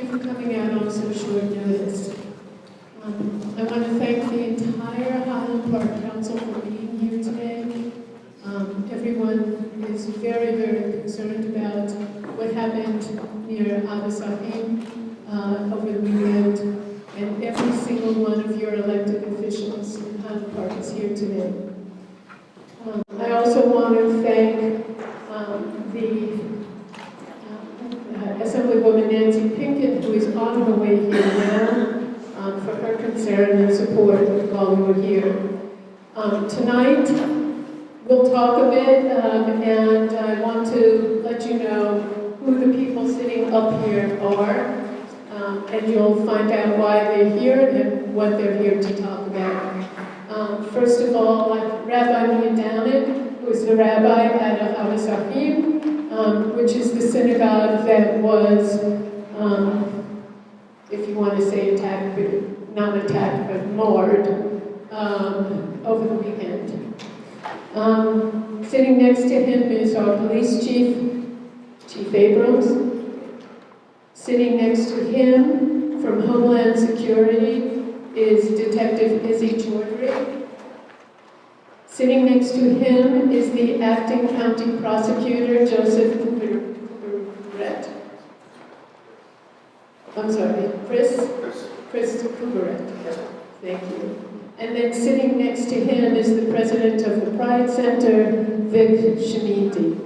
for coming out on so short notice. I want to thank the entire Highland Park Council for being here today. Everyone is very, very concerned about what happened near Ahavas over the weekend, and every single one of your elected officials in Highland Park is here today. I also want to thank the Assemblywoman Pinkin, who is on her way here now, for her concern and support while we were here. Tonight, we'll talk a bit, and I want to let you know who the people sitting up here are, and you'll find out why they're here and what they're here to talk about. First of all, Rabbi Miodownik, who is the rabbi at Ahavas, which is the synagogue that was, if you want to say attacked, but not attacked, but marred over the weekend. Sitting next to him is our police chief, Chief Abrams. Sitting next to him from Homeland Security is Detective Izzy Chaudhry. Sitting next to him is the acting county prosecutor, Kuberiet. I'm sorry, Chris Kuberiet. Thank you. And then sitting next to him is the president of the Pride Center, Schimmenti.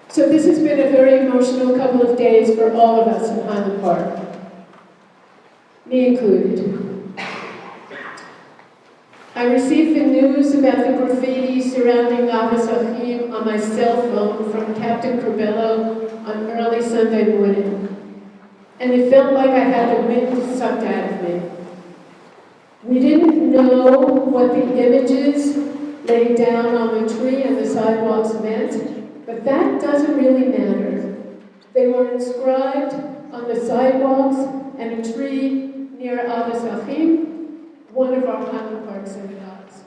So this has been a very emotional couple of days for all of us in Highland Park, me included. I received the news about the graffiti surrounding Ahavas on my cell phone from Captain Corbello on early Sunday morning, and it felt like I had the wind sucked out of me. We didn't know what the images laid down on the tree and the sidewalks meant, but that doesn't really matter. They were inscribed on the sidewalks and a tree near Ahavas, one of our Highland Park synagogues.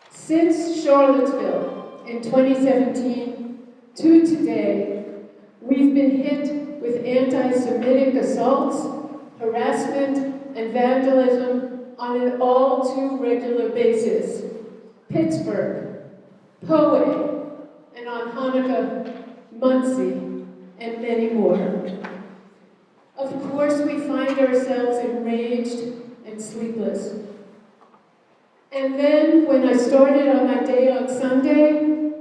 Since Charlottesville in 2017 to today, we've been hit with anti-Semitic assaults, harassment, and vandalism on an all too regular basis. Pittsburgh, Poway, and on Hanukkah, Muncie, and many more. Of course, we find ourselves enraged and sleepless. And then, when I started on my day on Sunday,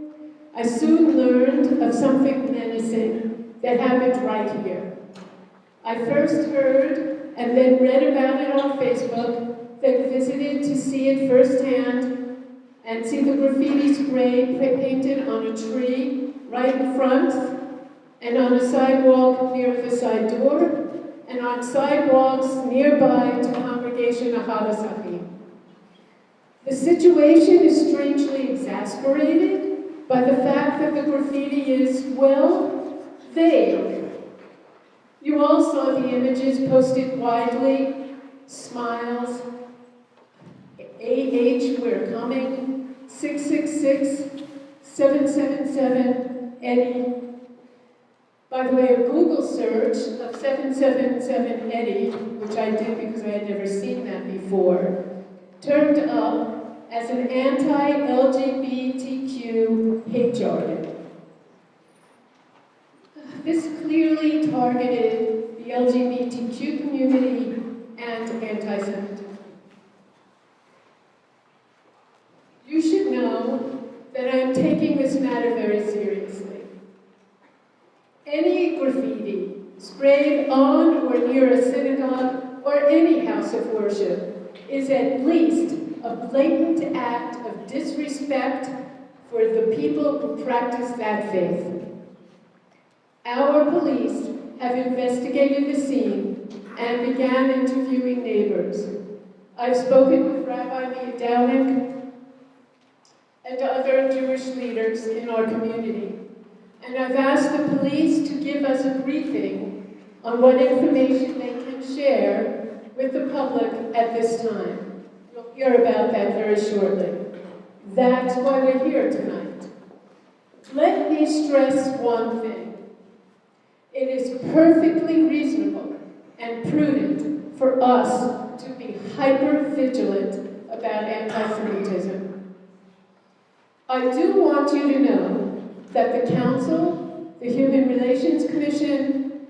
I soon learned of something menacing that happened right here. I first heard and then read about it on Facebook, then visited to see it firsthand and see the graffiti spray painted on a tree right in front and on a sidewalk near the side door and on sidewalks nearby to Congregation Ahavas. The situation is strangely exasperated by the fact that the graffiti is, well, vague. You all saw the images posted widely: smiles, AH, we're coming, 666, 777, Eddie. By the way, a Google search of 777 Eddie, which I did because I had never seen that before, turned up as an anti-LGBTQ hate jargon. This clearly targeted the LGBTQ community and anti-Semitism. You should know that I am taking this matter very seriously. Any graffiti sprayed on or near a synagogue or any house of worship is at least a blatant act of disrespect for the people who practice that faith. Our police have investigated the scene and began interviewing neighbors. I've spoken with Rabbi Miodownik and other Jewish leaders in our community, and I've asked the police to give us a briefing on what information they can share with the public at this time. You'll hear about that very shortly. That's why we're here tonight. Let me stress one thing. It is perfectly reasonable and prudent for us to be hyper-vigilant about anti-Semitism. I do want you to know that the Council, the Human Relations Commission,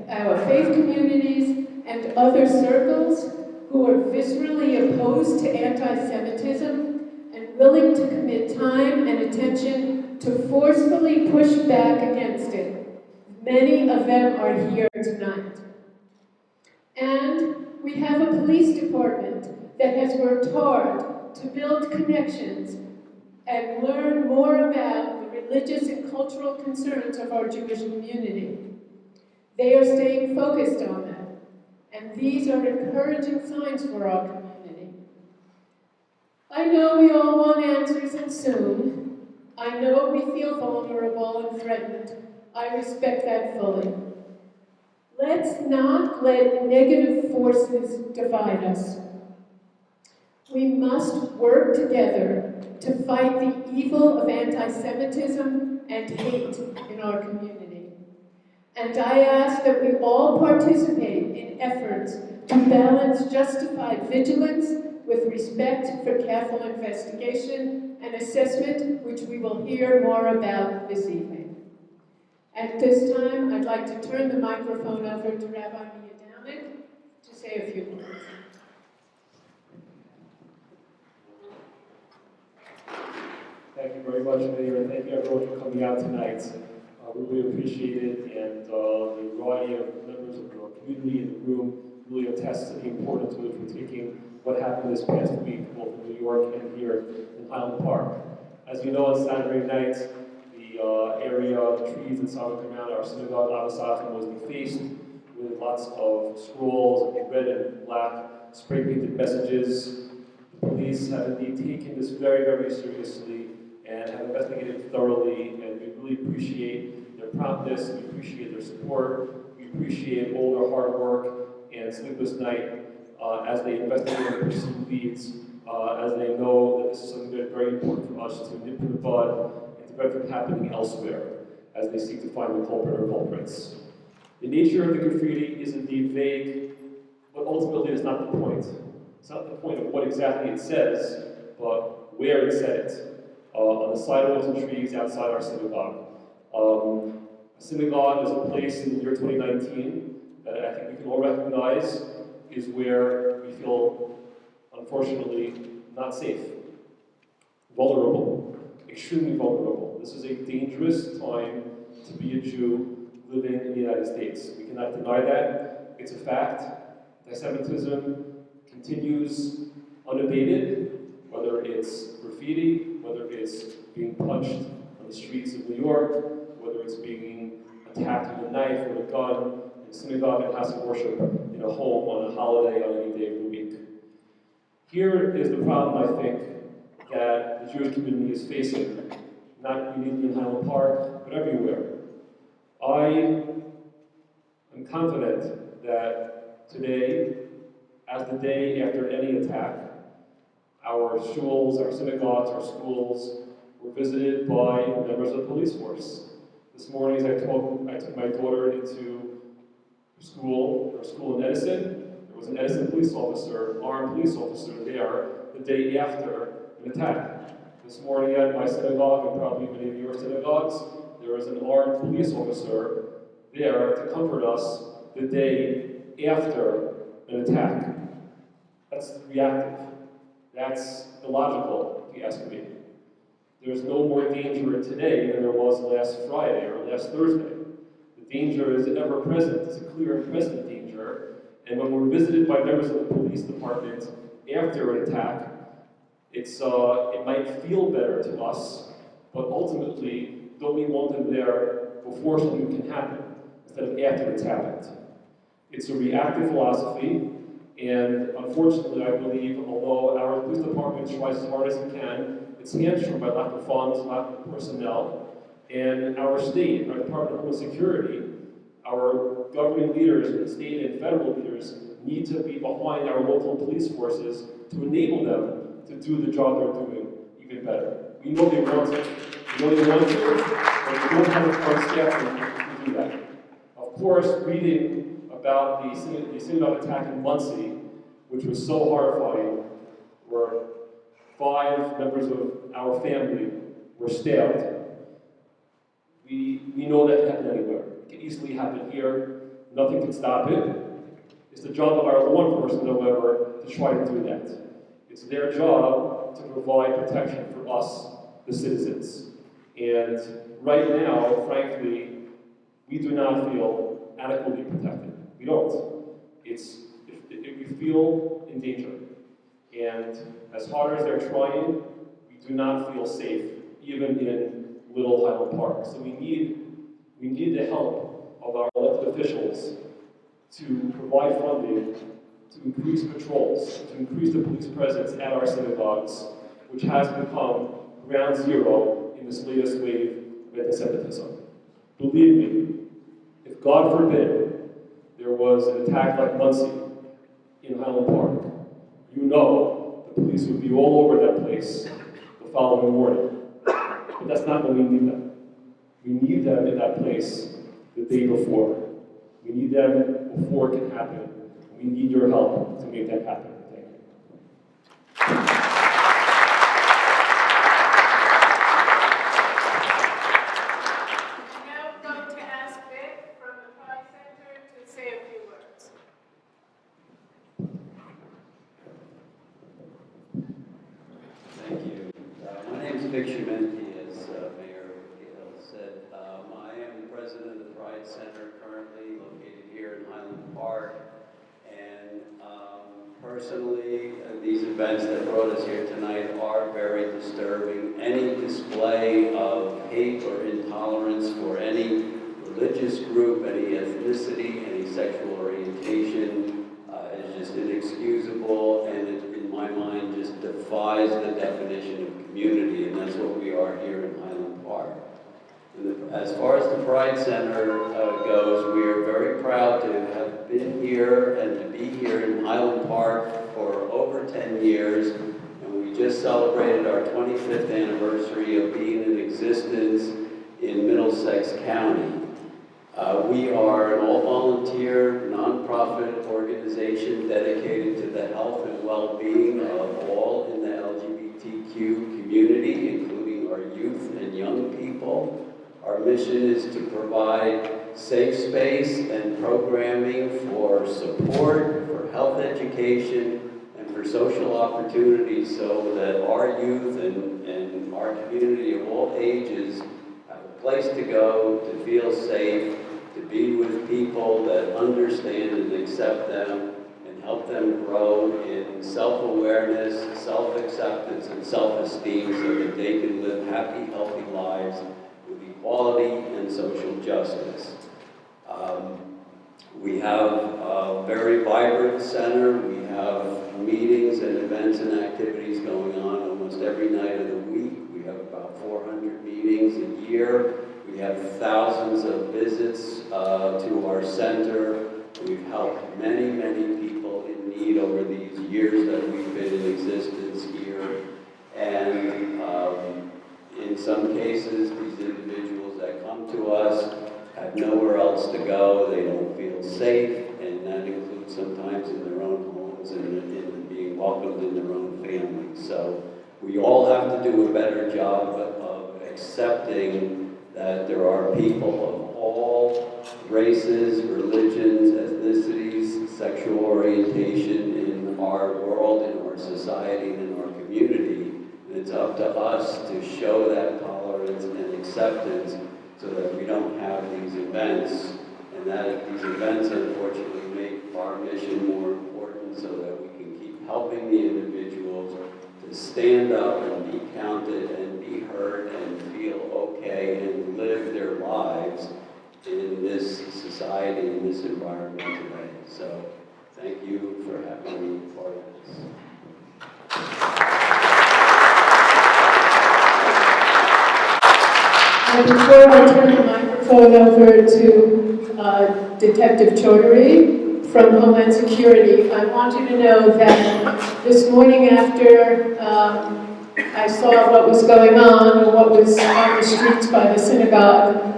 our faith communities, and other circles who are viscerally opposed to anti-Semitism and willing to commit time and attention to forcefully push back against it. Many of them are here tonight. And we have a police department that has worked hard to build connections and learn more about the religious and cultural concerns of our Jewish community. They are staying focused on that, and these are encouraging signs for our community. I know we all want answers and soon. I know we feel vulnerable and threatened. I respect that fully. Let's not let negative forces divide us. We must work together to fight the evil of anti-Semitism and hate in our community. And I ask that we all participate in efforts to balance justified vigilance with respect for careful investigation and assessment, which we will hear more about this evening. At this time, I'd like to turn the microphone over to Rabbi Miodownik to say a few words. Thank you very much, Mayor, and thank you everyone for coming out tonight. We really appreciate it, and the variety of members of our community in the room really attests to the importance of which we're taking what happened this past week, both in New York and here in Highland Park. As you know, on Saturday night, the area, the trees and solid around our synagogue, Ahavas was defaced with lots of scrolls of red and black spray-painted messages. The police have indeed taken this very, very seriously and have investigated thoroughly, and we really appreciate their promptness, we appreciate their support, we appreciate all their hard work and sleepless night as they investigate and pursue leads, as they know that this is something that's very important for us to nip in the bud and to prevent from happening elsewhere as they seek to find the culprit or culprits. The nature of the graffiti is indeed vague, but ultimately it's not the point. It's not the point of what exactly it says, but where it said it. On the sidewalks and trees outside our synagogue. A synagogue is a place in the year 2019 that I think we can all recognize is where we feel, unfortunately, not safe, vulnerable, extremely vulnerable. This is a dangerous time to be a Jew living in the United States. We cannot deny that. It's a fact. Anti-Semitism continues unabated, whether it's graffiti, whether it's being punched on the streets of New York, whether it's being attacked with a knife or a gun in a synagogue and house of worship, in a home, on a holiday, on any day of the week. Here is the problem, I think, that the Jewish community is facing, not uniquely in Highland Park, but everywhere. I am confident that today, as the day after any attack, our shuls, our synagogues, our schools were visited by members of the police force. This morning, as I took my daughter into her school in Edison. There was an Edison police officer, armed police officer there the day after an attack. This morning at my synagogue, and probably many of your synagogues, there was an armed police officer there to comfort us the day after an attack. That's reactive. That's illogical, if you ask me. There's no more danger today than there was last Friday or last Thursday. The danger is ever present. It's a clear and present danger. And when we're visited by members of the police department after an attack, it might feel better to us, but ultimately, don't we want them there before something can happen, instead of after it's happened? It's a reactive philosophy. And unfortunately, I believe, although our police department tries as hard as it can, it's hamstrung by lack of funds, lack of personnel, and our state, our Department of Homeland Security, our government leaders, state and federal leaders, need to be behind our local police forces to enable them to do the job they're doing even better. We know they want it. We know they want to, but we don't have the current staff to do that. Of course, reading about the synagogue attack in Muncie, which was so horrifying, where 5 members of our family were stabbed. We know that can happen anywhere. It can easily happen here. Nothing can stop it. It's the job of our law enforcement, however, to try to do that. It's their job to provide protection for us, the citizens. And right now, frankly, we do not feel adequately protected. We don't. We feel in danger. And as hard as they're trying, we do not feel safe, even in Little Highland Park. So we need the help of our elected officials to provide funding, to increase patrols, to increase the police presence at our synagogues, which has become ground zero in this latest wave of anti-Semitism. Believe me, if God forbid there was an attack like Muncie in Highland Park, you know the police would be all over that place the following morning. But that's not when we need them. We need them in that place the day before. We need them before it can happen. We need your help to make that happen. Thank you. Now I'm going to ask Vic from the Pride Center to say a few words. Thank you. My name is Vic Schimmenti, as Mayor Gayle said. I am the president of the Pride Center, currently located here in Highland Park. And personally, these events that brought us here tonight are very disturbing. Any display of hate or intolerance for any religious group, any ethnicity, any sexual orientation is just inexcusable, and it, in my mind, just defies the definition of community, and that's what we are here in Highland Park. As far as the Pride Center goes, we are very proud to have been here and to be here in Highland Park for over 10 years. And we just celebrated our 25th anniversary of being in existence in Middlesex County. We are an all-volunteer, nonprofit organization dedicated to the health and well-being of all in the LGBTQ community, including our youth and young people. Our mission is to provide safe space and programming for support, for health education, and for social opportunities so that our youth and our community of all ages have a place to go, to feel safe, to be with people that understand and accept them and help them grow in self-awareness, self-acceptance, and self-esteem so that they can live happy, healthy lives with equality and social justice. We have a very vibrant center. We have meetings and events and activities going on almost every night of the week. We have about 400 meetings a year. We have thousands of visits to our center. We've helped many, many people in need over these years that we've been in existence here. And in some cases, these individuals that come to us have nowhere else to go. They don't feel safe, and that includes sometimes in their own homes and in being welcomed in their own families. So we all have to do a better job of accepting that there are people of all races, religions, ethnicities, sexual orientation in our world, in our society, and in our community. And it's up to us to show that tolerance and acceptance so that we don't have these events, and that these events unfortunately make our mission more important so that we can keep helping the individuals to stand up and be counted and be heard and feel okay and live their lives in this society, in this environment today. So thank you for having me part of this. And before I turn the microphone over to Detective Chaudhry from Homeland Security, I want you to know that this morning after I saw what was going on and what was on the streets by the synagogue,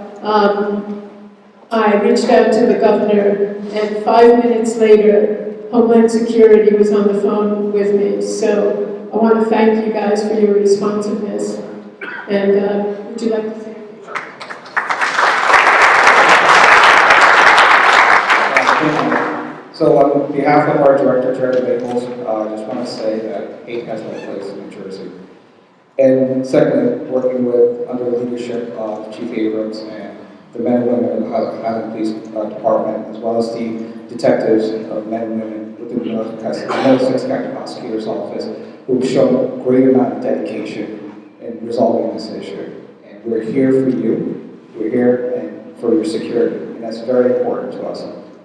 I reached out to the governor, and 5 minutes later, Homeland Security was on the phone with me. So I want to thank you guys for your responsiveness. And would you like to say anything? So on behalf of our director, Jerry Maples, I just want to say that hate has no place in New Jersey. And secondly, working with, under the leadership of Chief Abrams and the men and women of the Highland Police Department, as well as the detectives of men and women within the Middlesex County Prosecutor's Office, who've shown a great amount of dedication in resolving this issue. And we're here for you. We're here and for your security, and that's very important to us.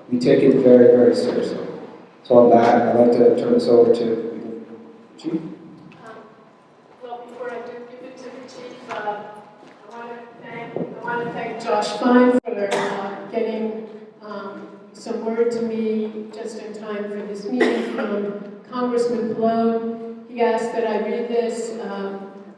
We take it very, very seriously. So on that, I'd like to turn this over to Chief. Well, before I do give it to the chief, I want to thank Josh Fine for getting some word to me just in time for this meeting from Congressman Pallone. He asked that I read this.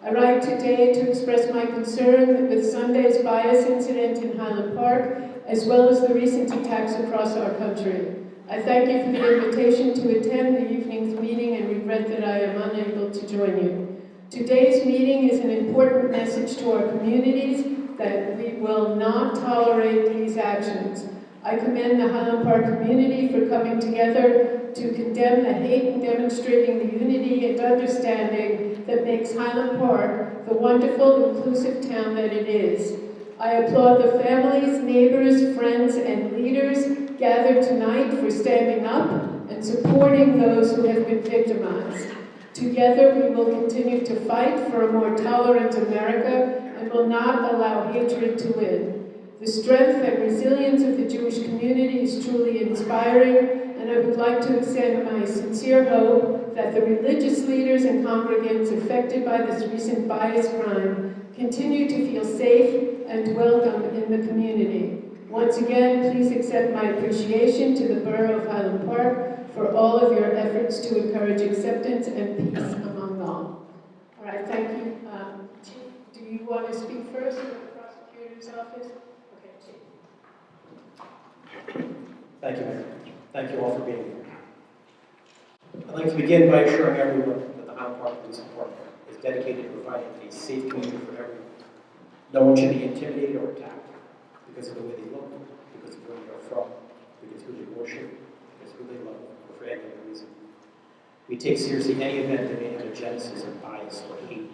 I write today to express my concern with Sunday's bias incident in Highland Park, as well as the recent attacks across our country. I thank you for the invitation to attend the evening's meeting and regret that I am unable to join you. Today's meeting is an important message to our communities that we will not tolerate these actions. I commend the Highland Park community for coming together to condemn the hate and demonstrating the unity and understanding that makes Highland Park the wonderful, inclusive town that it is. I applaud the families, neighbors, friends, and leaders gathered tonight for standing up and supporting those who have been victimized. Together, we will continue to fight for a more tolerant America and will not allow hatred to win. The strength and resilience of the Jewish community is truly inspiring, and I would like to extend my sincere hope that the religious leaders and congregants affected by this recent bias crime continue to feel safe and welcome in the community. Once again, please accept my appreciation to the Borough of Highland Park for all of your efforts to encourage acceptance and peace among all. All right, thank you. Chief, do you want to speak first for the Prosecutor's Office? Okay, Chief. Thank you, Mayor. Thank you all for being here. I'd like to begin by assuring everyone that the Highland Park Police Department is dedicated to providing a safe community for everyone. No one should be intimidated or attacked because of the way they look, because of where they are from, because of who they worship, because of who they love, or for any other reason. We take seriously any event that may have a genesis of bias or hate.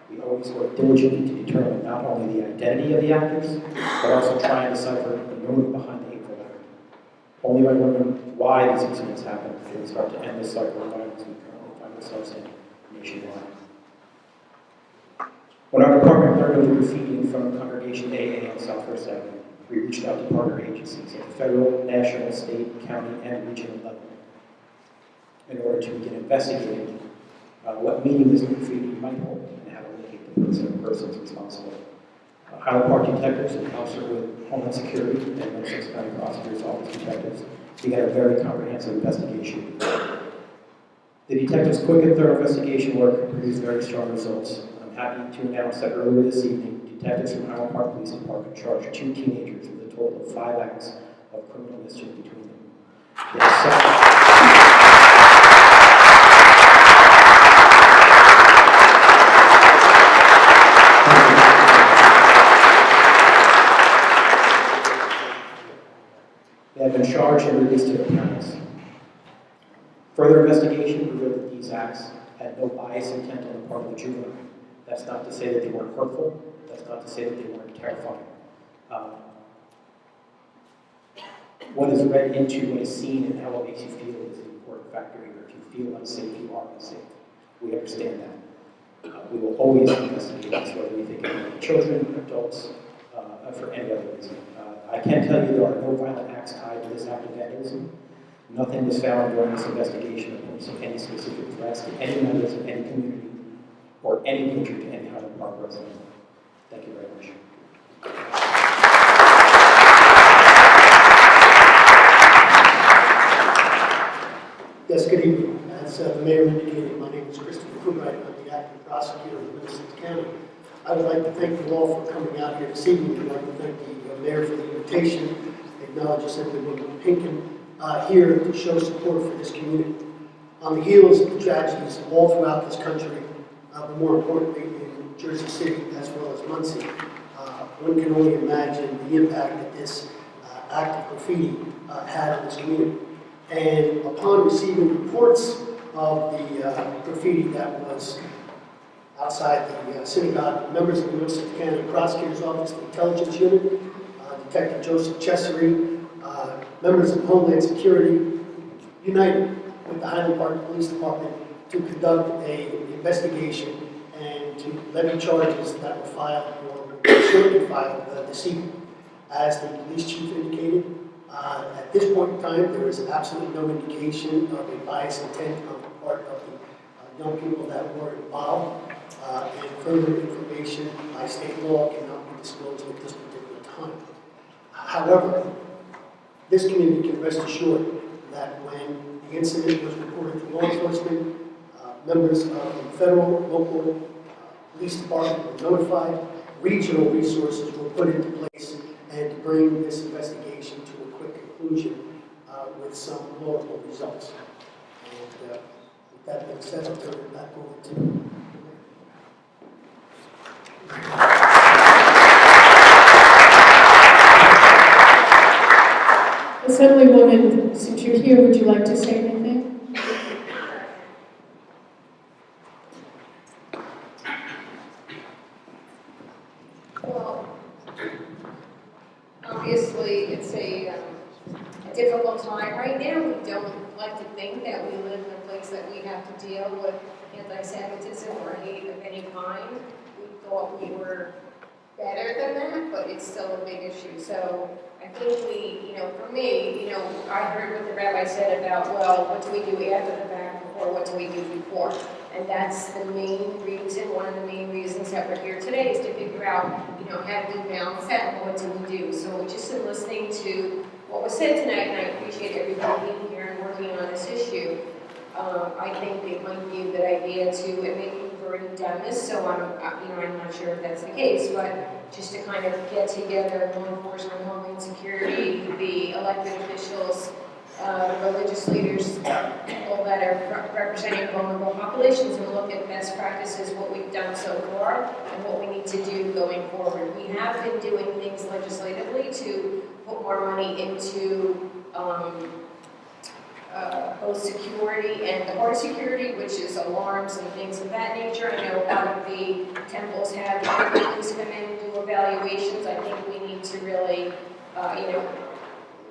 We always work diligently to determine not only the identity of the actors, but also try and decipher the motive behind the hateful act. Only by learning why these incidents happen can we start to end the cycle of violence we currently find ourselves in nationwide. When our department learned of the graffiti in front of Congregation AA on South First Avenue, we reached out to partner agencies at the federal, national, state, county, and regional level in order to begin investigating what meaning this graffiti might hold and how to locate the persons responsible. Highland Park detectives, in concert with Homeland Security and Middlesex County Prosecutor's Office detectives, began a very comprehensive investigation. The detectives' quick and thorough investigation work produced very strong results. I'm happy to announce that earlier this evening, detectives from Highland Park Police Department charged 2 teenagers with a total of 5 acts of criminal mischief between them. They have been charged and released to their parents. Further investigation revealed that these acts had no bias intent on the part of the juvenile. That's not to say that they weren't hurtful. That's not to say that they weren't terrifying. What is read into what is seen and how it makes you feel is an important factor here. If you feel unsafe, you are unsafe. We understand that. We will always investigate this, whether we think of children, adults, for any other reason. I can tell you there are no violent acts tied to this act of vandalism. Nothing was found during this investigation that points to any specific threats to any members of any community or any danger to any Highland Park resident. Thank you very much. Yes, good evening. As the mayor indicated, my name is Kuberiet on the acting prosecutor of Middlesex County. I would like to thank you all for coming out here this evening. I'd like to thank the mayor for the invitation, acknowledge Assemblywoman Pinkin here to show support for this community. On the heels of the tragedies all throughout this country, but more importantly in Jersey City as well as Muncie, one can only imagine the impact that this act of graffiti had on this community. And upon receiving reports of the graffiti that was outside the synagogue, members of the Middlesex County Prosecutor's Office, the Intelligence Unit, Detective Joseph Chesery, members of Homeland Security, united with the Highland Park Police Department to conduct an investigation and to levy charges that were filed or shortly filed this evening. As the police chief indicated, at this point in time, there is absolutely no indication of a bias intent on the part of the young people that were involved, and further information by state law cannot be disclosed at this particular time. However, this community can rest assured that when the incident was reported to law enforcement, members of the federal, local police department were notified, regional resources were put into place, and to bring this investigation to a quick conclusion with some laudable results. And with that being said, I'll turn it back over to you. Assemblywoman, since you're here, would you like to say anything? Well, obviously, it's a difficult time right now. We don't like to think that we live in a place that we have to deal with anti-Semitism or hate of any kind. We thought we were better than that, but it's still a big issue. So I think we, for me, I heard what the rabbi said about, well, what do we do after the fact or what do we do before? And that's the main reason, one of the main reasons that we're here today is to figure out, how do we balance that and what do we do? So just in listening to what was said tonight, and I appreciate everybody being here and working on this issue, I think it might be a good idea to, and maybe we've already done this, so I'm not sure if that's the case, but just to kind of get together law enforcement, Homeland Security, the elected officials, religious leaders, people that are representing vulnerable populations, and look at best practices, what we've done so far, and what we need to do going forward. We have been doing things legislatively to put more money into both security and the hard security, which is alarms and things of that nature. I know a lot of the temples have police come in and do evaluations. I think we need to really,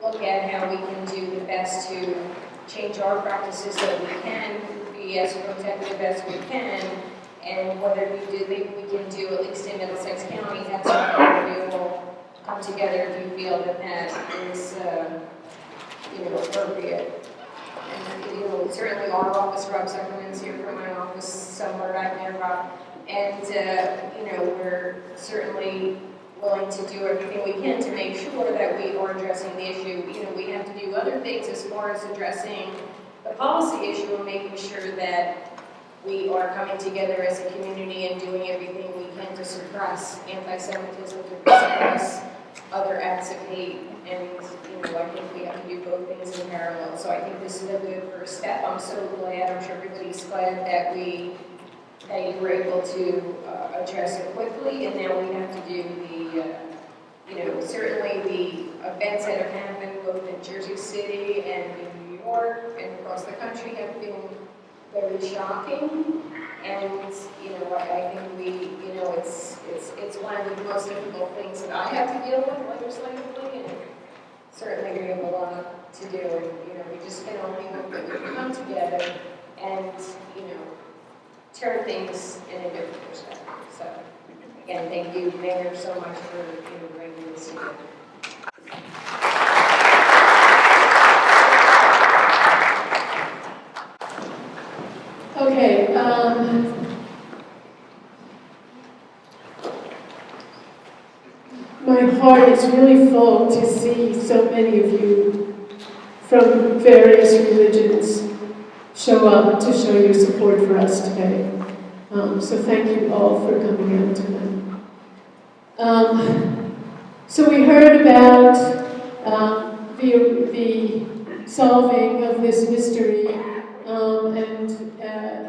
look at how we can do the best to change our practices so that we can be as protective as we can. And whether we do, maybe we can do, at least in Middlesex County, have something we will come together if you feel that that is, appropriate. And, certainly our office, Rob Zuckerman's here from my office somewhere back there, Rob. And, we're certainly willing to do everything we can to make sure that we are addressing the issue. We have to do other things as far as addressing the policy issue and making sure that we are coming together as a community and doing everything we can to suppress anti-Semitism, to suppress other acts of hate. And, I think we have to do both things in parallel. So I think this is a good first step. I'm so glad, I'm sure everybody's glad that you were able to address it quickly, and now we have to do the, certainly the events that have happened both in Jersey City and in New York and across the country have been very shocking. And, I think it's one of the most difficult things that I have to deal with legislatively, and certainly we have a lot to do, and, we just can only hope that we can come together and, turn things in a different perspective. So, again, thank you, Mayor, so much for, bringing this together. Okay, my heart is really full to see so many of you from various religions show up to show your support for us today. So thank you all for coming out tonight. So we heard about the solving of this mystery, and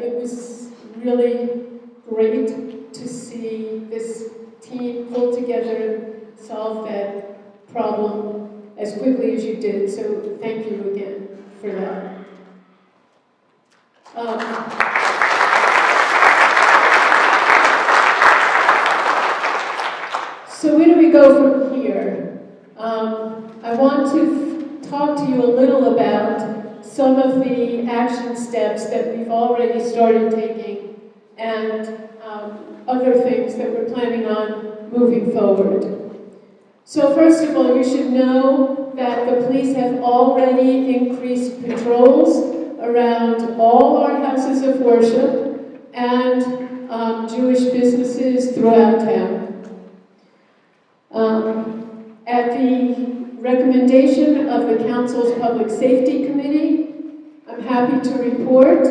it was really great to see this team pull together and solve that problem as quickly as you did. So thank you again for that. So where do we go from here? I want to talk to you a little about some of the action steps that we've already started taking and other things that we're planning on moving forward. So first of all, you should know that the police have already increased patrols around all our houses of worship and Jewish businesses throughout town. At the recommendation of the Council's Public Safety Committee, I'm happy to report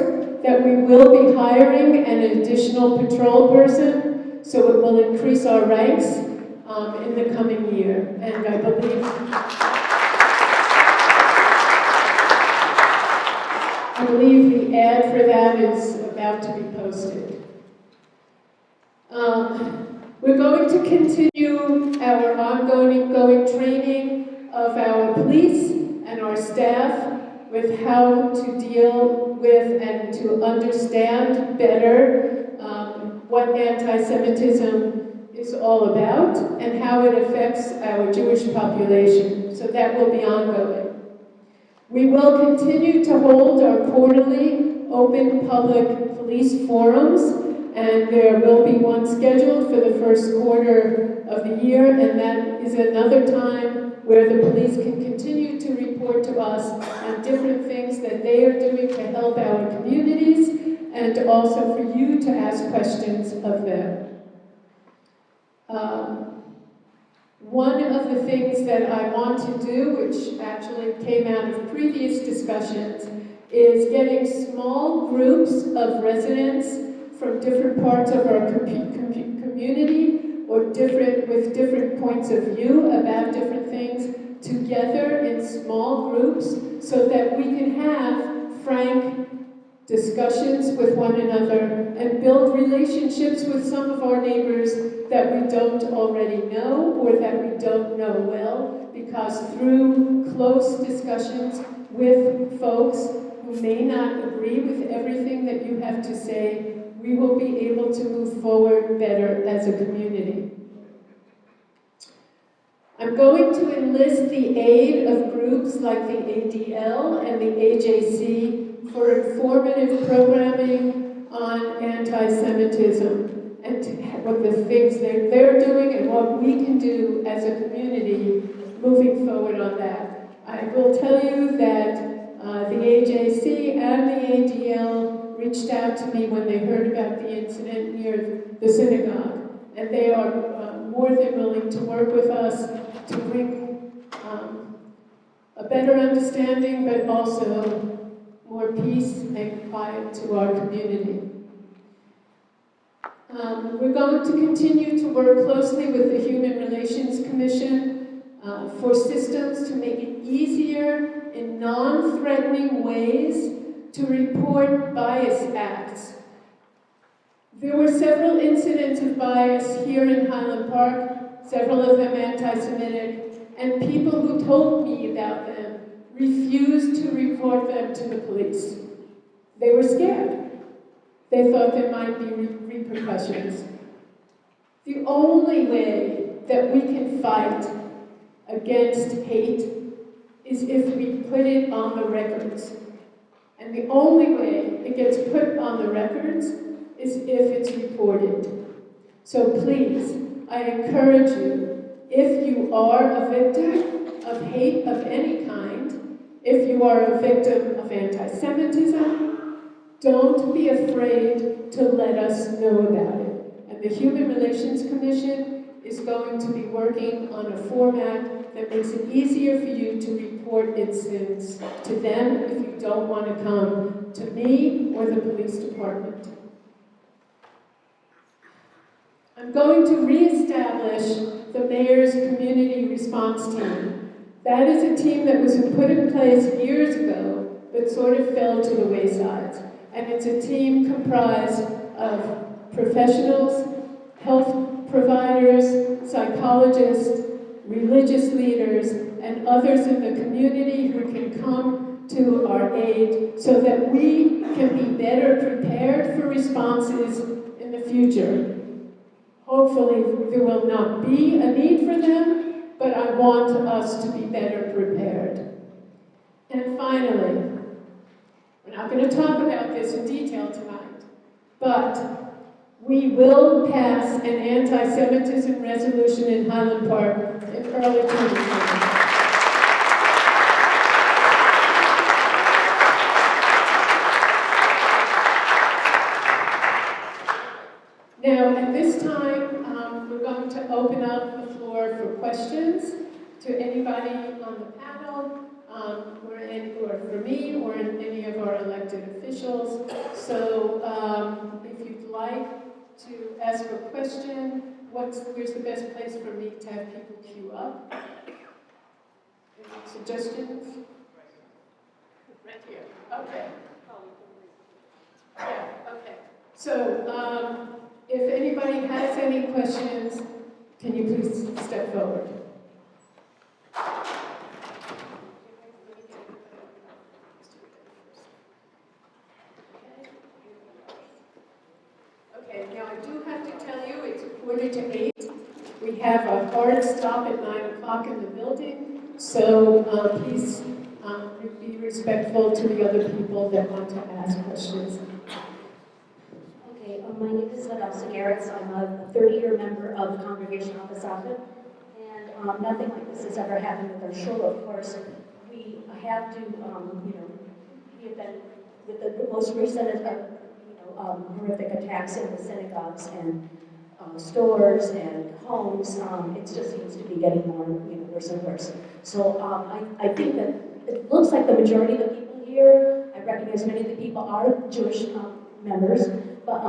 that we will be hiring an additional patrol person, so it will increase our ranks in the coming year. And I believe the ad for that is about to be posted. We're going to continue our ongoing training of our police and our staff with how to deal with and to understand better what anti-Semitism is all about and how it affects our Jewish population. So that will be ongoing. We will continue to hold our quarterly open public police forums, and there will be one scheduled for the first quarter of the year, and that is another time where the police can continue to report to us on different things that they are doing to help our communities, and also for you to ask questions of them. One of the things that I want to do, which actually came out of previous discussions, is getting small groups of residents from different parts of our community or with different points of view about different things together in small groups so that we can have frank discussions with one another and build relationships with some of our neighbors that we don't already know or that we don't know well, because through close discussions with folks who may not agree with everything that you have to say, we will be able to move forward better as a community. I'm going to enlist the aid of groups like the ADL and the AJC for informative programming on anti-Semitism and what the things they're doing and what we can do as a community moving forward on that. I will tell you that the AJC and the ADL reached out to me when they heard about the incident near the synagogue, and they are more than willing to work with us to bring a better understanding, but also more peace and quiet to our community. We're going to continue to work closely with the Human Relations Commission for systems to make it easier in non-threatening ways to report bias acts. There were several incidents of bias here in Highland Park, several of them anti-Semitic, and people who told me about them refused to report them to the police. They were scared. They thought there might be repercussions. The only way that we can fight against hate is if we put it on the records. And the only way it gets put on the records is if it's reported. So please, I encourage you, if you are a victim of hate of any kind, if you are a victim of anti-Semitism, don't be afraid to let us know about it. And the Human Relations Commission is going to be working on a format that makes it easier for you to report incidents to them if you don't want to come to me or the police department. I'm going to reestablish the mayor's community response team. That is a team that was put in place years ago, but sort of fell to the wayside. And it's a team comprised of professionals, health providers, psychologists, religious leaders, and others in the community who can come to our aid so that we can be better prepared for responses in the future. Hopefully, there will not be a need for them, but I want us to be better prepared. And finally, we're not going to talk about this in detail tonight, but we will pass an anti-Semitism resolution in Highland Park in early 2020. Now, at this time, we're going to open up the floor for questions to anybody on the panel, or for me, or any of our elected officials. So, if you'd like to ask a question, where's the best place for me to have people queue up? Any suggestions? Right here. Okay. Yeah, okay. So, if anybody has any questions, can you please step forward? Okay, now I do have to tell you, it's 7:45. We have a hard stop at 9 o'clock in the building, so please be respectful to the other people that want to ask questions. My name is Middlesex. I'm a 30-year member of the Congregation of Ahavas, and nothing like this has ever happened with our shul. Of course, we have to, we have been with the most recent, horrific attacks in the synagogues and stores and homes. It just seems to be getting more, worse and worse. So I think that it looks like the majority of the people here, I recognize many of the people are Jewish members. But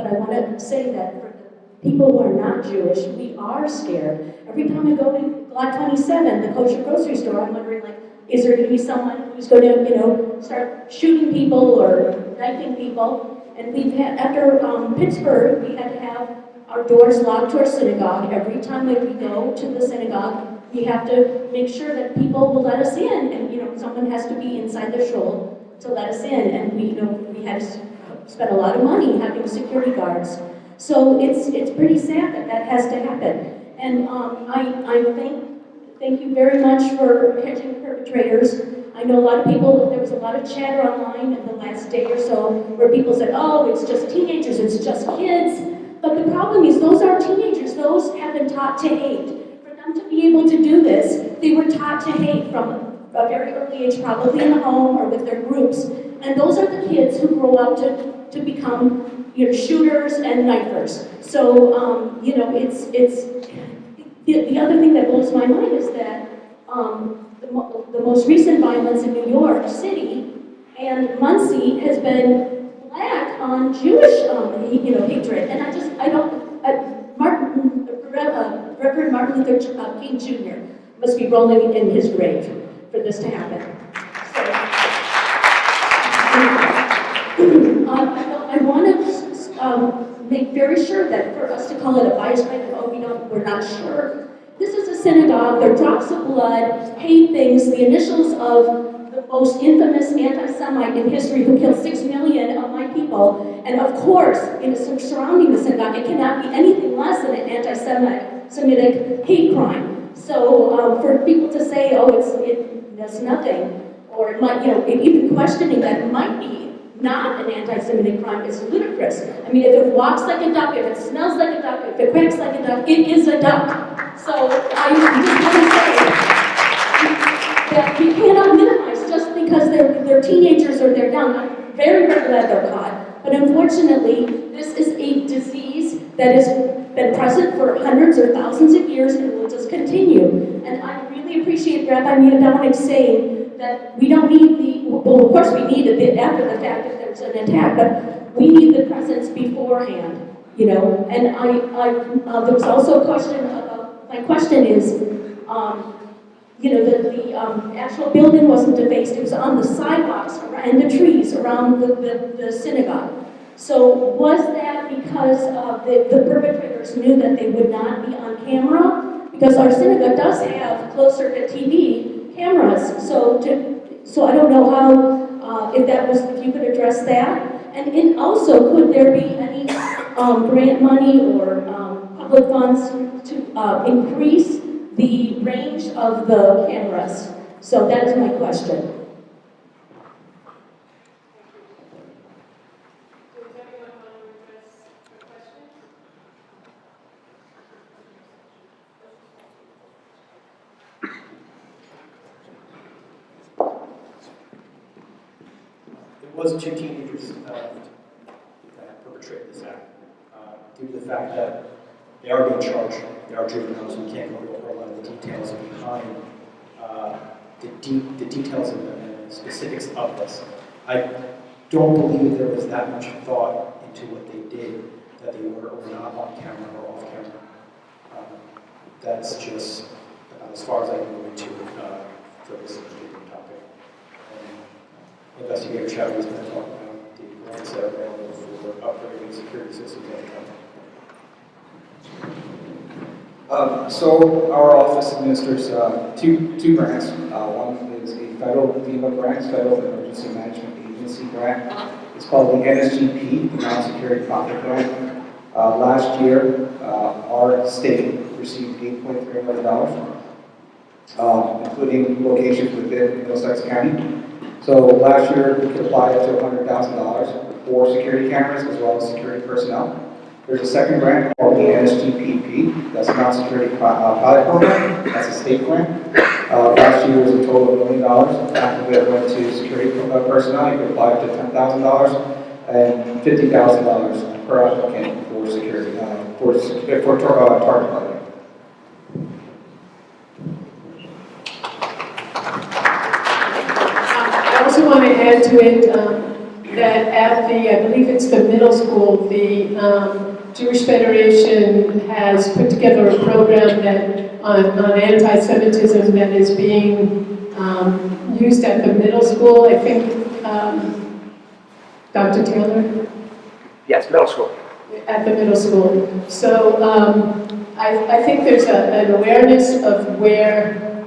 I want to say that for the people who are not Jewish, we are scared. Every time I go to Lot 27, the kosher grocery store, I'm wondering, is there going to be someone who's going to, start shooting people or knifing people? And we've had, after Pittsburgh, we had to have our doors locked to our synagogue. Every time that we go to the synagogue, we have to make sure that people will let us in. And, someone has to be inside the shul to let us in. And we had to spent a lot of money having security guards. So it's pretty sad that has to happen. And I thank you very much for catching the perpetrators. I know a lot of people, there was a lot of chatter online in the last day or so where people said, oh, it's just teenagers, it's just kids. But the problem is those are teenagers. Those have been taught to hate. For them to be able to do this, they were taught to hate from a very early age, probably in the home or with their groups. And those are the kids who grow up to become shooters and knifers. So, it's the other thing that blows my mind is that the most recent violence in New York City and Muncie has been black on Jewish, hatred. And Reverend Martin Luther King Jr. must be rolling in his grave for this to happen. I want to make very sure that for us to call it a bias crime, we're not sure. This is a synagogue, there are drops of blood, hate things, the initials of the most infamous anti-Semite in history who killed 6 million of my people. And of course, surrounding the synagogue, it cannot be anything less than an anti-Semitic hate crime. So for people to say, oh, it does nothing, or it might, even questioning that it might be not an anti-Semitic crime is ludicrous. I mean, if it walks like a duck, if it smells like a duck, if it quacks like a duck, it is a duck. So I just want to say that we cannot minimize just because they're teenagers or they're young. I'm very, very glad they're caught. But unfortunately, this is a disease that has been present for hundreds or thousands of years and will just continue. And I really appreciate Rabbi Miodownik saying that we don't need of course we need a bit after the fact if there's an attack, but we need the presence beforehand. You know, and there was also a question about, my question is, you know, the actual building wasn't defaced, it was on the sidewalks and the trees around the synagogue. So was that because the perpetrators knew that they would not be on camera? Because our synagogue does have closer to TV cameras, so I don't know how, if you could address that. And also, could there be any grant money or public funds to increase the range of the cameras? So that is my question. Does anyone want to address the question? It was 2 teenagers that perpetrated this act. Due to the fact that they are being charged, they are juveniles, we can't go over a lot of the details behind the details and the specifics of this. I don't believe there was that much thought into what they did, that they were or not on camera or off camera. That's just as far as I can go into for this particular topic. Investigator Chaudhry is going to talk about the grants that are available for upgrading security systems in the county. So our office administers two grants. One is a federal FEMA grant, Federal Emergency Management Agency grant. It's called the NSGP, the Non-Security Profit Grant. Last year, our state received $8.3 million, including locations within Middlesex County. So last year, we could apply up to $100,000 for security cameras as well as security personnel. There's a second grant called the NSGPP, that's a non-security pilot program, that's a state grant. Last year was a total of $1 million. Half of it went to security personnel, you could apply up to $10,000 and $50,000 per applicant for security, for target targeting. I also want to add to it that at I believe it's the middle school, the Jewish Federation has put together a program that on anti-Semitism that is being used at the middle school. I think, Dr. Taylor? Yes, middle school. At the middle school. So I think there's an awareness of where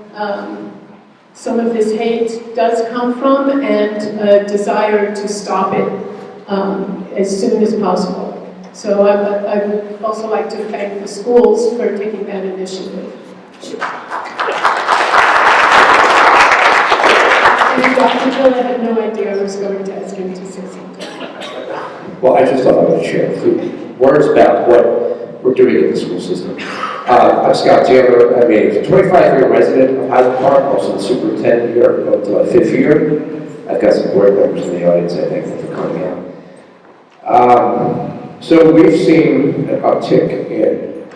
some of this hate does come from and a desire to stop it as soon as possible. So I would also like to thank the schools for taking that initiative. And Dr. Jill, I had no idea I was going to ask him to say something. Well, I just thought I would share a few words about what we're doing in the school system. I'm Scott Taylor. I'm a 25-year resident of Highland Park, also the superintendent here, up to my 5th year. I've got some board members in the audience, I think, for coming out. So we've seen an uptick in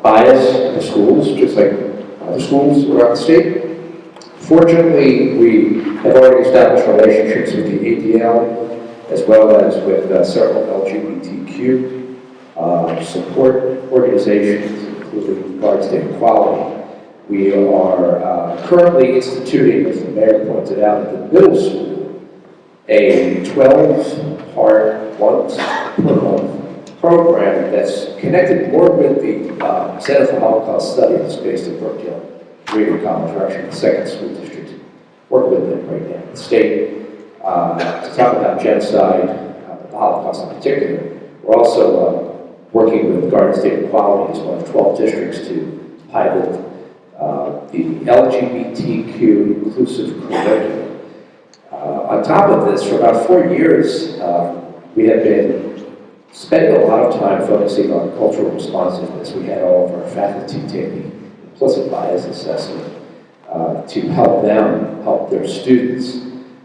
bias in the schools, just like other schools around the state. Fortunately, we have already established relationships with the ADL, as well as with several LGBTQ support organizations, including Guard State Equality. We are currently instituting, as the mayor pointed out, at the middle school, a 12-part, once per month program that's connected more with the Center for Holocaust Studies based in Brookdale, Community College, or actually the second school district. Work with them right now, the state, to talk about genocide, the Holocaust in particular. We're also working with Garden State Equality as one of 12 districts to pilot the LGBTQ inclusive curriculum. On top of this, for about 4 years, we have been spending a lot of time focusing on cultural responsiveness. We had all of our faculty take the implicit bias assessment to help them, help their students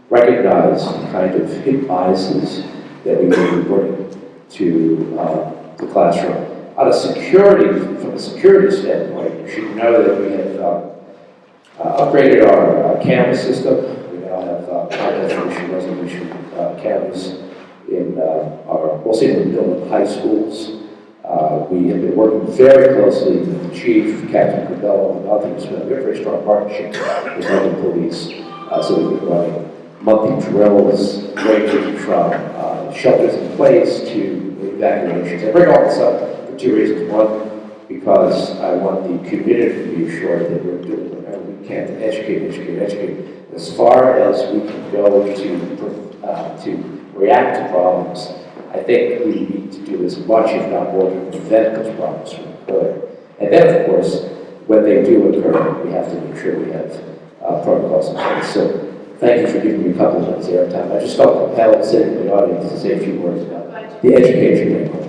recognize the kind of hidden biases that we may be bringing to the classroom. On a security, from a security standpoint, you should know that we have upgraded our camera system. We now have high definition resolution cameras in our, mostly in the middle and high schools. We have been working very closely with the chief, Captain Kuberiet, and others. We have a very strong partnership with other police. So we've been running monthly drills ranging from shelters in place to evacuations. I bring all this up for two reasons. One, because I want the community to be assured that we're doing whatever we can to educate. As far as we can go to react to problems, I think we need to do as much, if not more, to prevent those problems from occurring. And then, of course, when they do occur, we have to make sure we have protocols in place. So thank you for giving me a couple of minutes of airtime. I just felt compelled, sitting in the audience, to say a few words about the education angle.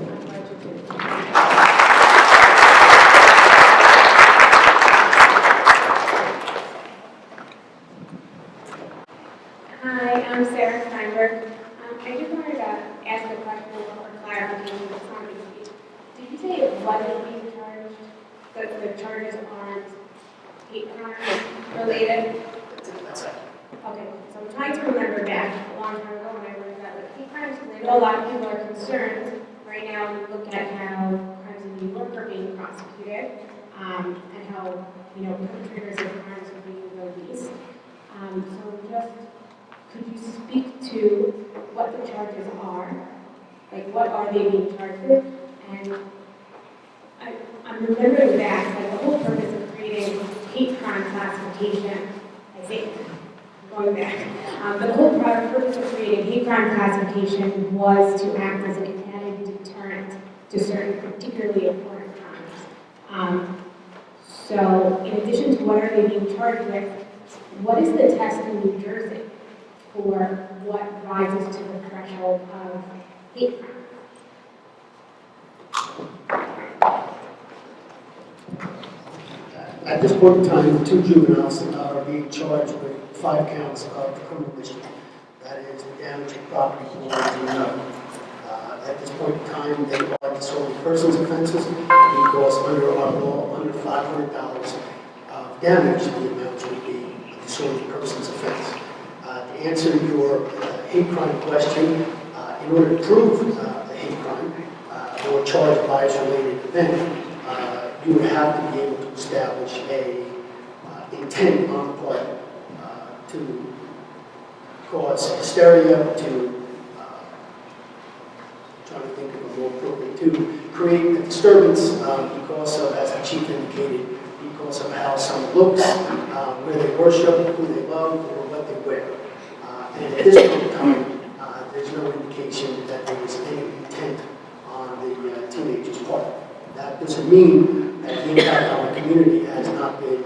Hi, I'm Sarah Steinberg. I just wanted to ask a question for clarification of something. Did you say it wasn't being charged, that the charges aren't hate crime related? That's it. Okay, so I'm trying to remember back a long time ago when I learned that like hate crimes, I know a lot of people are concerned right now. We look at how crimes in New York are being prosecuted, and how perpetrators of crimes are being released. So just could you speak to what the charges are? Like, what are they being charged with? And I'm remembering back, like, the whole purpose of creating hate crime classification, I think, going back, but the whole purpose of creating hate crime classification was to act as an added deterrent to certain particularly important crimes. So, in addition to what are they being charged with, what is the test in New Jersey for what rises to the threshold of hate crime? At this point in time, 2 juveniles are being charged with 5 counts of criminal mischief. That is the damage of property belonging to another. At this point in time, they are disorderly persons offenses because under our law, under $500 of damage, the amount would be a disorderly persons offense. To answer your hate crime question, in order to prove a hate crime or charge a bias-related event, you would have to be able to establish a intent on the part to cause hysteria, to trying to think of a more appropriate, to create a disturbance because of, as the chief indicated, because of how someone looks, where they worship, who they love, or what they wear. And at this point in time, there's no indication that there was any intent on the teenager's part. That doesn't mean that the impact on the community has not been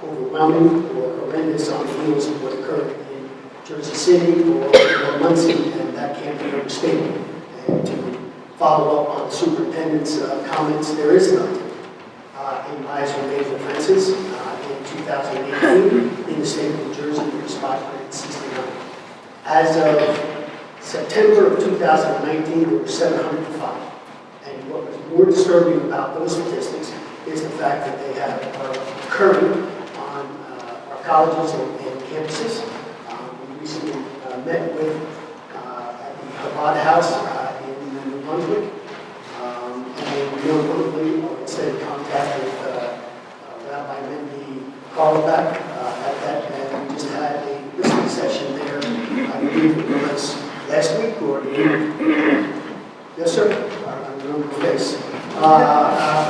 overwhelming or horrendous on the heels of what occurred in Jersey City or Muncie, and that can't be overstated. And to follow up on the superintendent's comments, there is nothing in bias-related offenses. In 2018, in the state of New Jersey, there was 569. As of September of 2019, there were 705. And what was more disturbing about those statistics is the fact that they are occurring on our colleges and campuses. We recently met with at the Ahavas house in New Brunswick, and more importantly, I stayed in contact with Rabbi Carlback at that, and we just had a listening session there. I believe it was last week or the week. Yes, sir. I remember the face.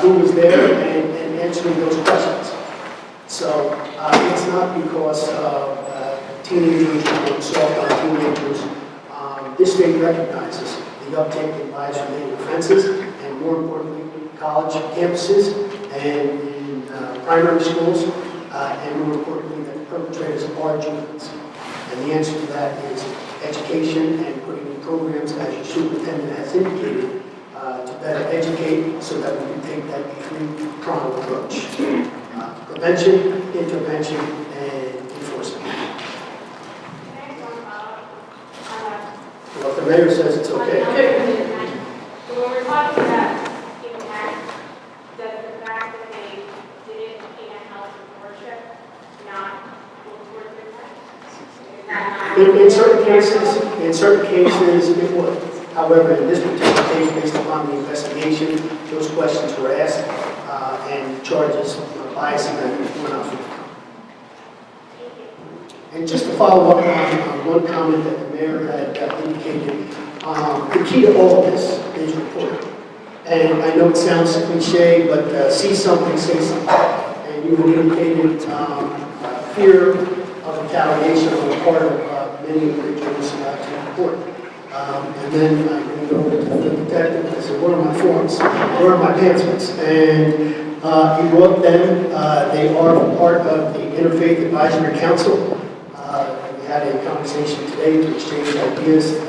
Who was there and answering those questions. So it's not because of teenagers or soft on teenagers. This state recognizes the uptick in bias-related offenses, and more importantly, college campuses and in primary schools, and more importantly, that perpetrators are juveniles. And the answer to that is education and putting in programs, as your superintendent has indicated, to better educate so that we can take that three-pronged approach. Prevention, intervention, and enforcement. Well, if the mayor says it's okay. So when we're talking about impact, does the fact that they did it in a house of worship not go towards impact? Is that not In certain cases, it would. However, in this particular case, based upon the investigation, those questions were asked, and charges of bias amendment were not forthcoming. And just to follow up on one comment that the mayor had indicated, the key to all of this is reporting. And I know it sounds cliche, but see something, say something. And you have indicated fear of retaliation on the part of many individuals to report. And then I can go to the detective and say, where are my forms? Where are my pamphlets? And he wrote them. They are part of the Interfaith Advisory Council. We had a conversation today to exchange ideas in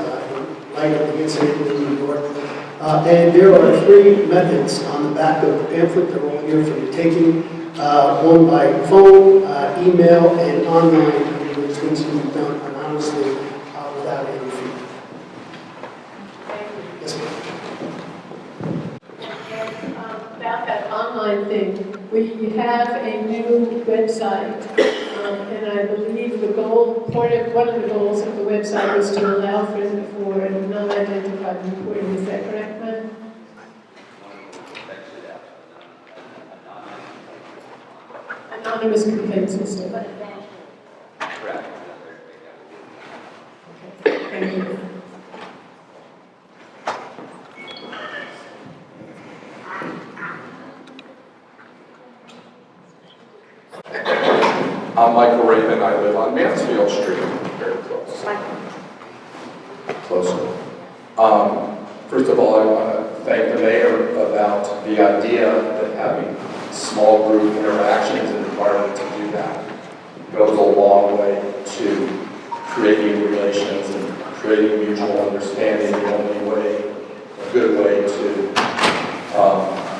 light of the incident in New York. And there are 3 methods on the back of the pamphlet. They're all here for the taking. One by phone, email, and online, which things can be done anonymously without any fee. Yes, ma'am. About that online thing, we have a new website, and I believe one of the goals of the website was to allow for non-identified reporting. Is that correct, ma'am? Anonymous complaint system. Correct. Okay, thank you. I'm Michael Raven. I live on Mansfield Street, very close. Closer. First of all, I want to thank the mayor about the idea that having small group interactions and environment to do that goes a long way to creating relations and creating mutual understanding. The only way, a good way to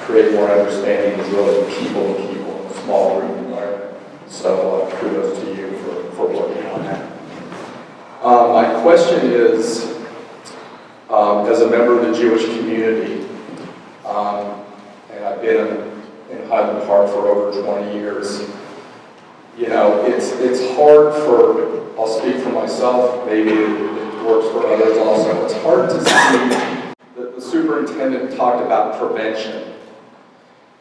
create more understanding is really people to people in a small group environment. So kudos to you for working on that. My question is, as a member of the Jewish community, and I've been in Highland Park for over 20 years, you know, it's hard for, I'll speak for myself, maybe it works for others also, it's hard to see that the superintendent talked about prevention.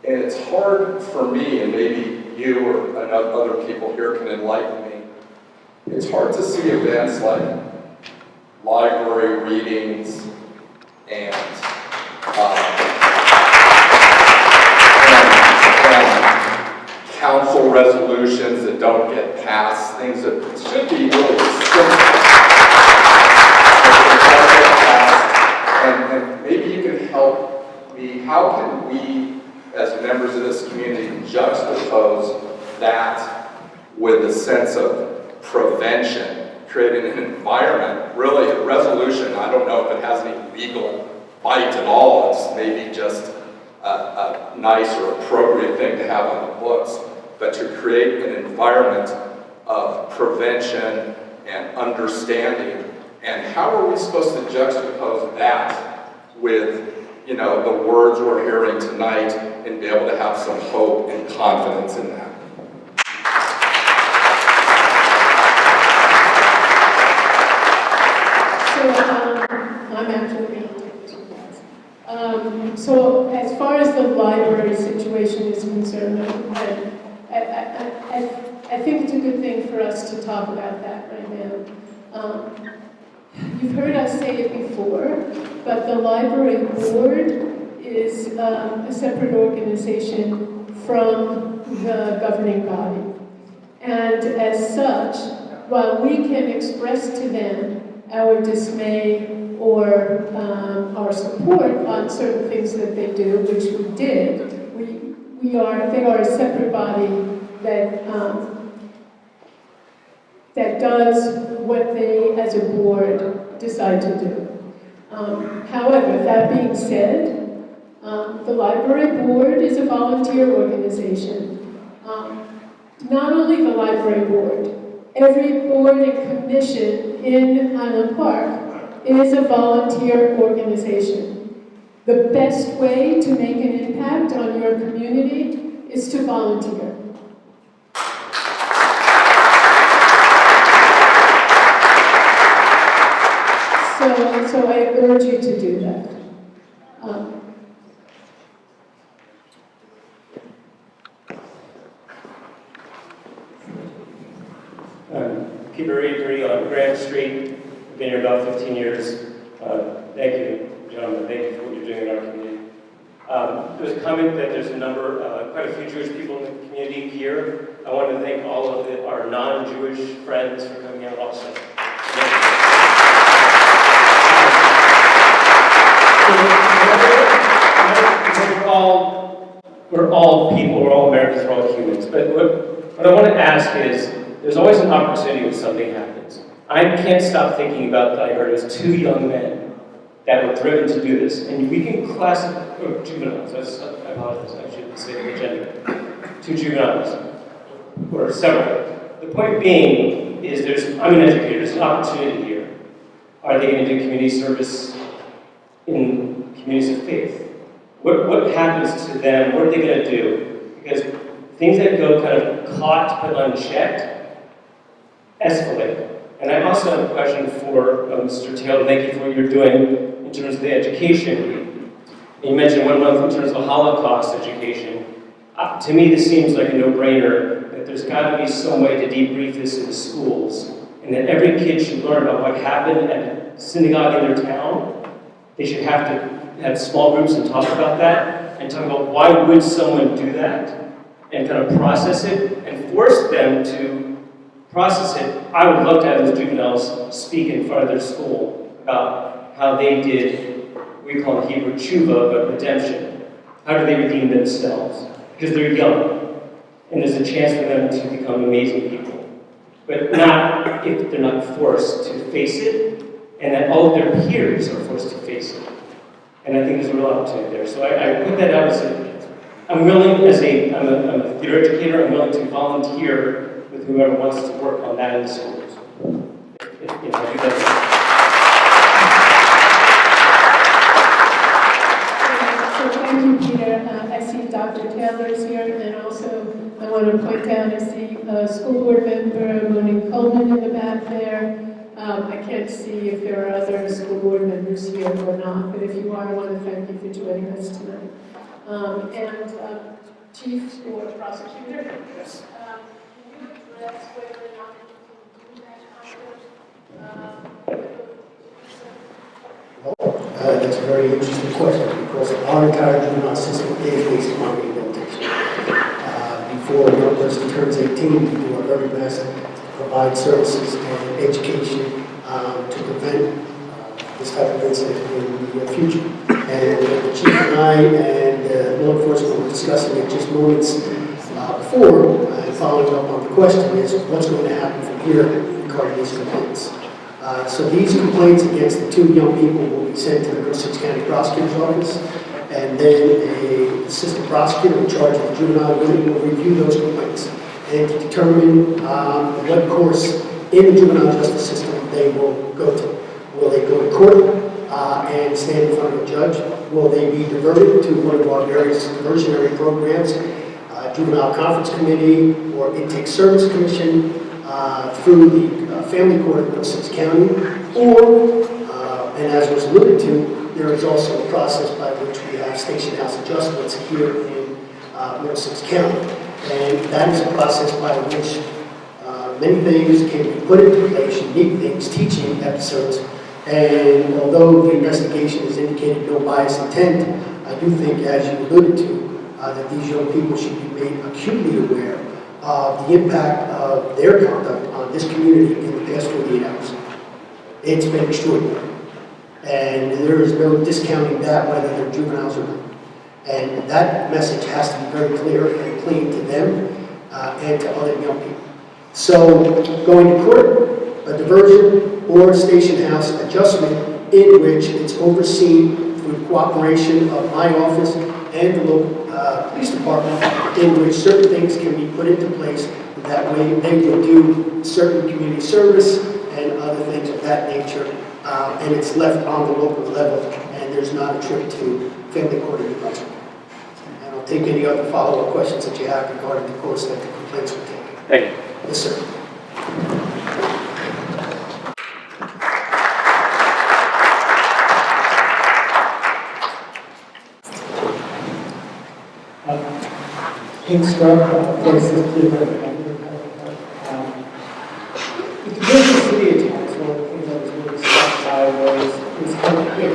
And it's hard for me, and maybe you or other people here can enlighten me, it's hard to see events like library readings and council resolutions that don't get passed, things that should be really simple, and maybe you can help me. How can we, as members of this community, juxtapose that with a sense of prevention, creating an environment, really a resolution? I don't know if it has any legal bite at all. It's maybe just a nice or appropriate thing to have on the books, but to create an environment of prevention and understanding. And how are we supposed to juxtapose that with, you know, the words we're hearing tonight and be able to have some hope and confidence in that? I'm actually going to take 2 minutes. So as far as the library situation is concerned, I think it's a good thing for us to talk about that right now. You've heard us say it before, but the library board is a separate organization from the governing body. And as such, while we can express to them our dismay or our support on certain things that they do, which we did, they are a separate body that that does what they, as a board, decide to do. However, that being said, the library board is a volunteer organization. Not only the library board, every board and commission in Highland Park is a volunteer organization. The best way to make an impact on your community is to volunteer. so I urge you to do that. Kuberiet on Grand Street. I've been here about 15 years. Thank you, gentlemen. Thank you for what you're doing in our community. There's a comment that there's quite a few Jewish people in the community here. I want to thank all of our non-Jewish friends for coming out also. We're all people, we're all Americans, we're all humans. But what I want to ask is, there's always an opportunity when something happens. I can't stop thinking about that I heard it was 2 young men that were driven to do this. And we can classify, juveniles, I apologize, I shouldn't say the gender. 2 juveniles, or several. The point being is I'm an educator, there's an opportunity here. Are they going to do community service in communities of faith? What happens to them? What are they going to do? Because things that go kind of caught but unchecked escalate. And I also have a question for Mr. Taylor. Thank you for what you're doing in terms of the education. You mentioned 1 month in terms of Holocaust education. To me, this seems like a no-brainer that there's got to be some way to debrief this in the schools, and that every kid should learn about what happened at a synagogue in their town. They should have to have small groups and talk about that, and talk about why would someone do that, and kind of process it, and force them to process it. I would love to have those juveniles speak in front of their school about how they did, we call it Hebrew tshuva, but redemption. How do they redeem themselves? Because they're young, and there's a chance for them to become amazing people. But not if they're not forced to face it, and that all of their peers are forced to face it. And I think there's a real opportunity there. So I put that out as I'm willing, I'm a theater educator, I'm willing to volunteer with whoever wants to work on that in the schools. If I do that. So thank you, Peter. I see Dr. Taylor is here, and also I want to point out I see school board member Monique Coleman in the back there. I can't see if there are other school board members here or not, but if you are, I want to thank you for joining us tonight. And Chief or Prosecutor, can you address whether or not you can do that kind of That's a very interesting question, because our entire juvenile system is based upon rehabilitation. Before a young person turns 18, we do our very best to provide services and education to prevent this type of incident in the future. And the Chief and I and law enforcement were discussing it just moments before, and following up on the question is, what's going to happen from here regarding these complaints? So these complaints against the 2 young people will be sent to the Middlesex County Prosecutor's Office, and then an assistant prosecutor in charge of the juvenile unit will review those complaints and to determine what course in the juvenile justice system they will go to. Will they go to court and stand in front of a judge? Will they be diverted to one of our various diversionary programs, Juvenile Conference Committee or Intake Service Commission, through the Family Court of Middlesex County, or, and as was alluded to, there is also a process by which we have station house adjustments here in Middlesex County. And that is a process by which many things can be put into place, unique things, teaching episodes. And although the investigation has indicated no bias intent, I do think, as you alluded to, that these young people should be made acutely aware of the impact of their conduct on this community in the past 48 hours. It's been extraordinary. And there is no discounting that, whether they're juveniles or not. And that message has to be very clear and plain to them and to other young people. So going to court, a diversion or station house adjustment in which it's overseen through cooperation of my office and the local police department, in which certain things can be put into place. That way they will do certain community service and other things of that nature. And it's left on the local level, and there's not a trip to family court in New Brunswick. And I'll take any other follow-up questions that you have regarding the course that the complaints will take. Thank you. Yes, sir. Pink scrub, faces blue ribbon. With the Jersey City attacks, one of the things I was really struck by was how quick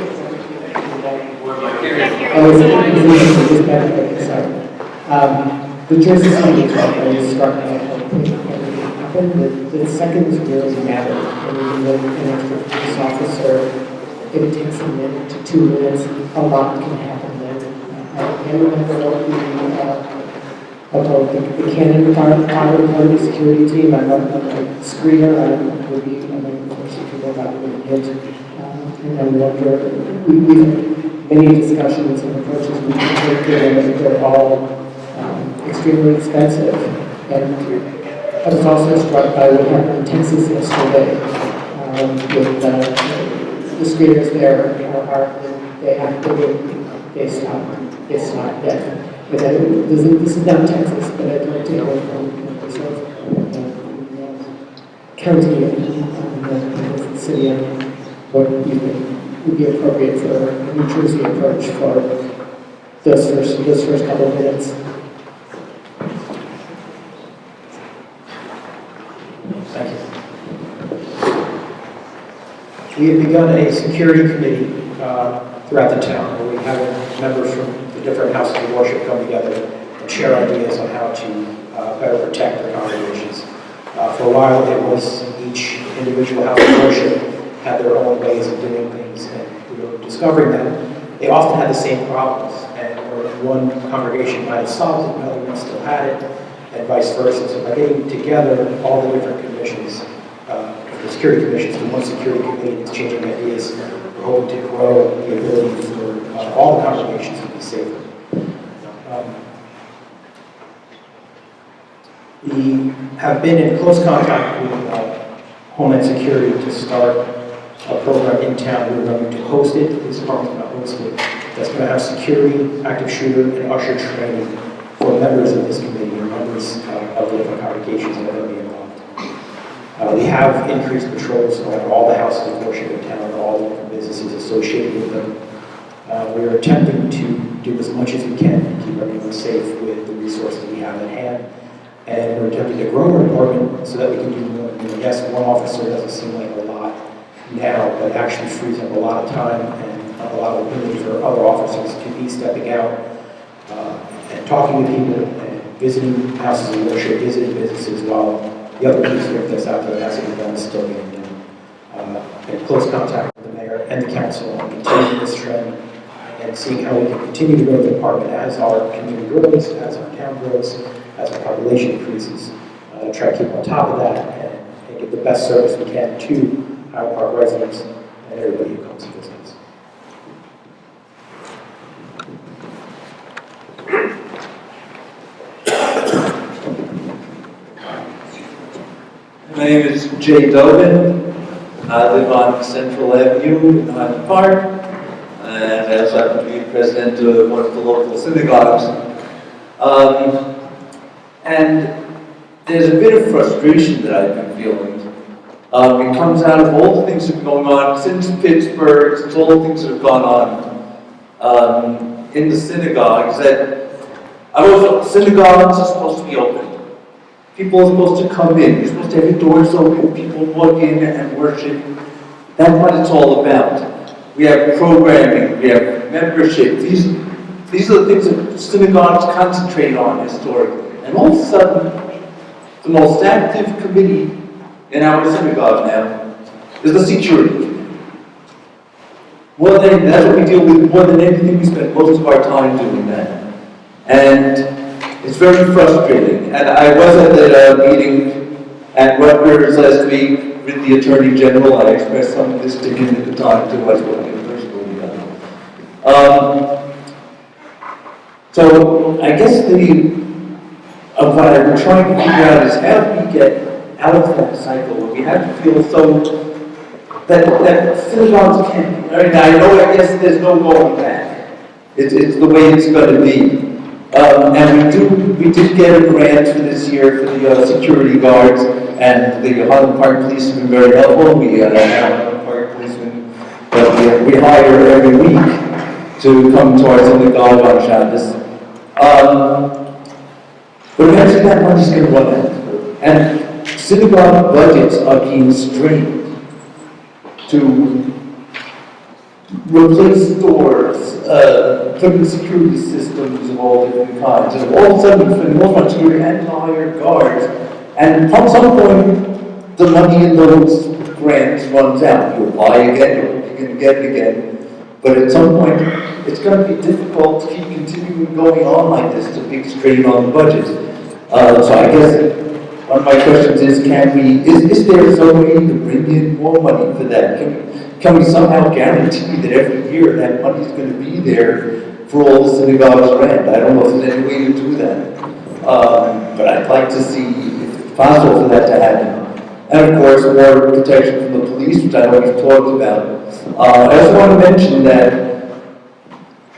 the Jersey City attack really struck me how quick everything happened. The seconds really mattered. When you look at an extra police officer, if it takes a minute to 2 minutes, a lot can happen then. I remember the Cannon Fire Department security team. I'm a screener. I'm a prosecutor about being hit. And I wonder, we've had many discussions and approaches we can take to them, and they're all extremely expensive. And I was also struck by what happened in Texas yesterday with the screeners there. They stopped death. But this is not Texas, but I'd like to hear from sort of county and the city and what you think would be appropriate for a New Jersey approach for those first couple of minutes. Thank you. We have begun a security committee throughout the town, where we have members from the different houses of worship come together and share ideas on how to better protect their congregations. For a while, it was each individual house of worship had their own ways of doing things, and we were discovering that they often had the same problems, and where one congregation might have solved it, another one still had it, and vice versa. So by getting together all the different commissions, the security commissions, to one security committee, exchanging ideas, we're hoping to grow the ability for all the congregations to be safer. We have been in close contact with Homeland Security to start a program in town. We're going to host it. This department's going to host it. That's going to have security, active shooter, and usher training for members of this committee or members of the different congregations that are going to be involved. We have increased patrols on all the houses of worship in town, all the different businesses associated with them. We are attempting to do as much as we can to keep everyone safe with the resources we have at hand. And we're attempting to grow our department so that we can do more. Yes, one officer doesn't seem like a lot now, but it actually frees up a lot of time and a lot of ability for other officers to be stepping out and talking to people and visiting houses of worship, visiting businesses, while the other piece of work that's out there hasn't been done is still being done. In close contact with the mayor and the council on continuing this trend and seeing how we can continue to grow the department as our community grows, as our town grows, as our population increases, to try to keep on top of that and give the best service we can to our residents and everybody who comes to visit us. My name is Jay Dobin. I live on Central Avenue in Highland Park, and I also happen to be president of one of the local synagogues. And there's a bit of frustration that I've been feeling. It comes out of all the things that have been going on since Pittsburgh, since all the things that have gone on in the synagogues, that I always thought synagogues are supposed to be open. People are supposed to come in. You're supposed to have your doors open. People walk in and worship. That's what it's all about. We have programming. We have membership. These are the things that synagogues concentrate on historically. And all of a sudden, the most active committee in our synagogue now is the security committee. That's what we deal with more than anything. We spend most of our time doing that. And it's very frustrating. And I was at a meeting at Rutgers last week with the Attorney General. I expressed some of this to him at the time too. I spoke to him personally. So I guess what I'm trying to figure out is how do we get out of that cycle where we have to feel so that synagogues can't. I mean, I guess there's no going back. It's the way it's going to be. And we did get a grant for this year for the security guards, and the Highland Park Police have been very helpful. We have Highland Park policemen that we hire every week to come to our synagogue on Shabbos. But eventually that money's going to run out. And synagogue budgets are being strained to replace doors, put in security systems of all different kinds, and all of a sudden we're spending more money security and to hire guards. And at some point, the money in those grants runs out. You'll buy again, you're going to get it again. But at some point, it's going to be difficult to keep continuing going on like this. It's a big strain on the budget. So I guess one of my questions is, is there some way to bring in more money for that? Can we somehow guarantee that every year that money is going to be there for all the synagogues rent? I don't know if there's any way to do that. But I'd like to see if it's possible for that to happen. And of course, more protection from the police, which I know we've talked about. I also want to mention that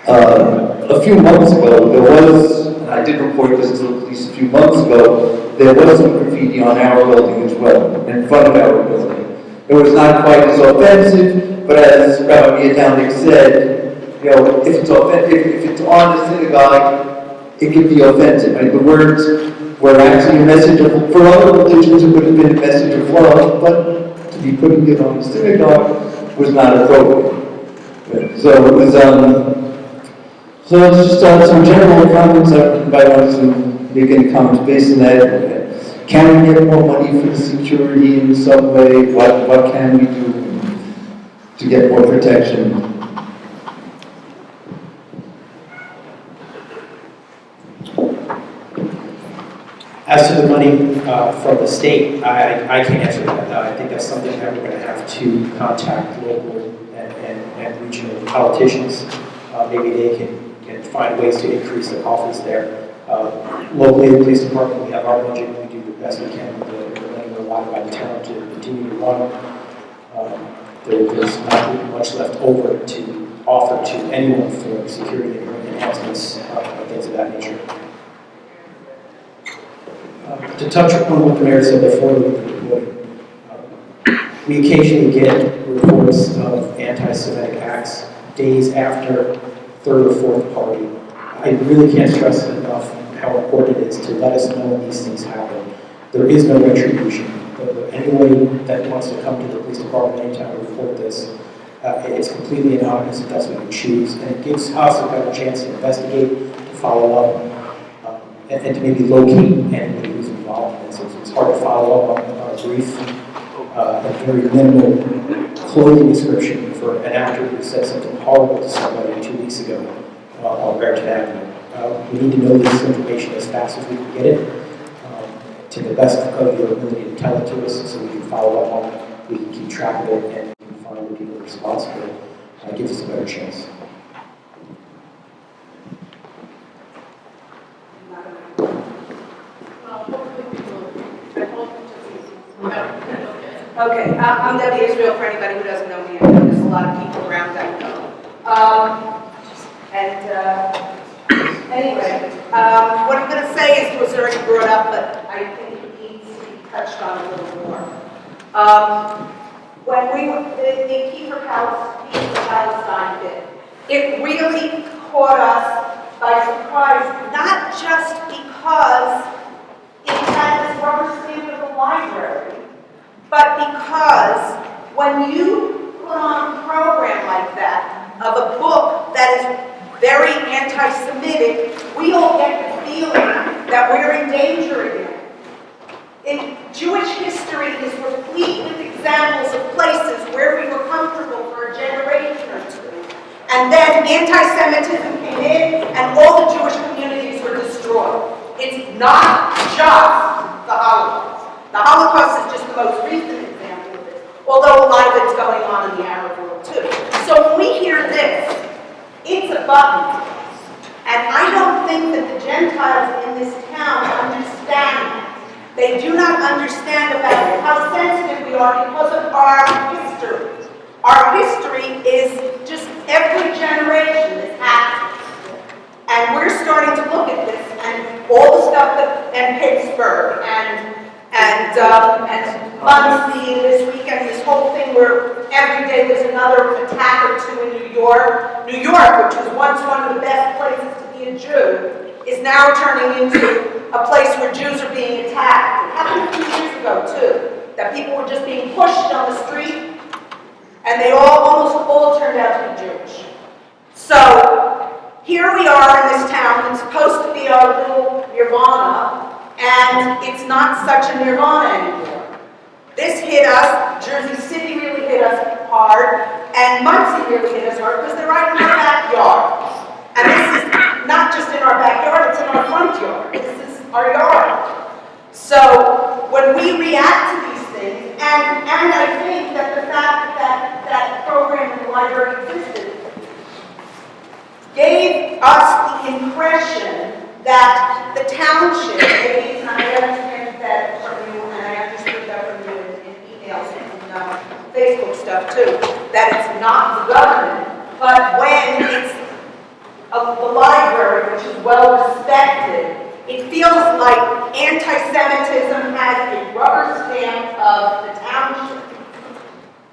a few months ago, there was, and I did report this to the police a few months ago, there was some graffiti on our building as well, in front of our building. It was not quite as offensive, but as Rabbi Miodownik said, you know, if it's on the synagogue, it can be offensive. I mean, the words were actually a message of, for other religions it would have been a message of love, but to be putting it on the synagogue was not appropriate. So it was, so it's just some general comments. Everybody wants to make any comments based on that. Can we get more money for the security in some way? What can we do to get more protection? As to the money from the state, I can't answer that. I think that's something that we're going to have to contact local and regional politicians. Maybe they can find ways to increase the coffers there. Locally, the police department, we have our budget. We do the best we can with the money we're allotted by the town to continue to run. There's not much left over to offer to anyone for security enhancements and things of that nature. To touch on what the mayor said before with the reporting, we occasionally get reports of anti-Semitic acts days after third or fourth party. I really can't stress enough how important it is to let us know when these things happen. There is no retribution. Anyone that wants to come to the police department anytime to report this, it's completely anonymous if that's what you choose, and it gives us a better chance to investigate, to follow up, and to maybe locate anybody who's involved in this. It's hard to follow up on a brief and very minimal clothing description for an actor who said something horrible to somebody 2 weeks ago on Barrington Avenue. We need to know this information as fast as we can get it, to the best of your ability to tell it to us so we can follow up on it, we can keep track of it, and we can find the people responsible. It gives us a better chance. Okay, I'm Debbie Israel, for anybody who doesn't know me. I know there's a lot of people around that know. Anyway, what I'm going to say is was already brought up, but I think it needs to be touched on a little more. When we were, the Kiefer Palestine bit, it really caught us by surprise, not just because it had this rubber stamp of the library, but because when you put on a program like that, of a book that is very anti-Semitic, we all get the feeling that we're in danger again. Jewish history is replete with examples of places where we were comfortable for a generation or two. And then anti-Semitism came in and all the Jewish communities were destroyed. It's not just the Holocaust. The Holocaust is just the most recent example of it, although a lot of it's going on in the Arab world too. So when we hear this, it's a button. And I don't think that the Gentiles in this town understand. They do not understand about how sensitive we are because of our history. Our history is just every generation is happening. And we're starting to look at this and all the stuff that, and Pittsburgh and Muncie this weekend, this whole thing where every day there's another attack or two in New York, which was once one of the best places to be a Jew. is now turning into a place where Jews are being attacked. It happened a few years ago, too, that people were just being pushed on the street, and they almost all turned out to be Jewish. So here we are in this town that's supposed to be our little nirvana, and it's not such a nirvana anymore. This hit us, Jersey City really hit us hard, and Muncie really hit us hard because they're right in our backyard. And this is not just in our backyard, it's in our front yard. This is our yard. So when we react to these things, and I think that the fact that program in the library existed gave us the impression that the township, maybe, and I understand that from you, and I understood that from you in emails and Facebook stuff too, that it's not the government, but when it's the library, which is well respected, it feels like anti-Semitism has a rubber stamp of the township.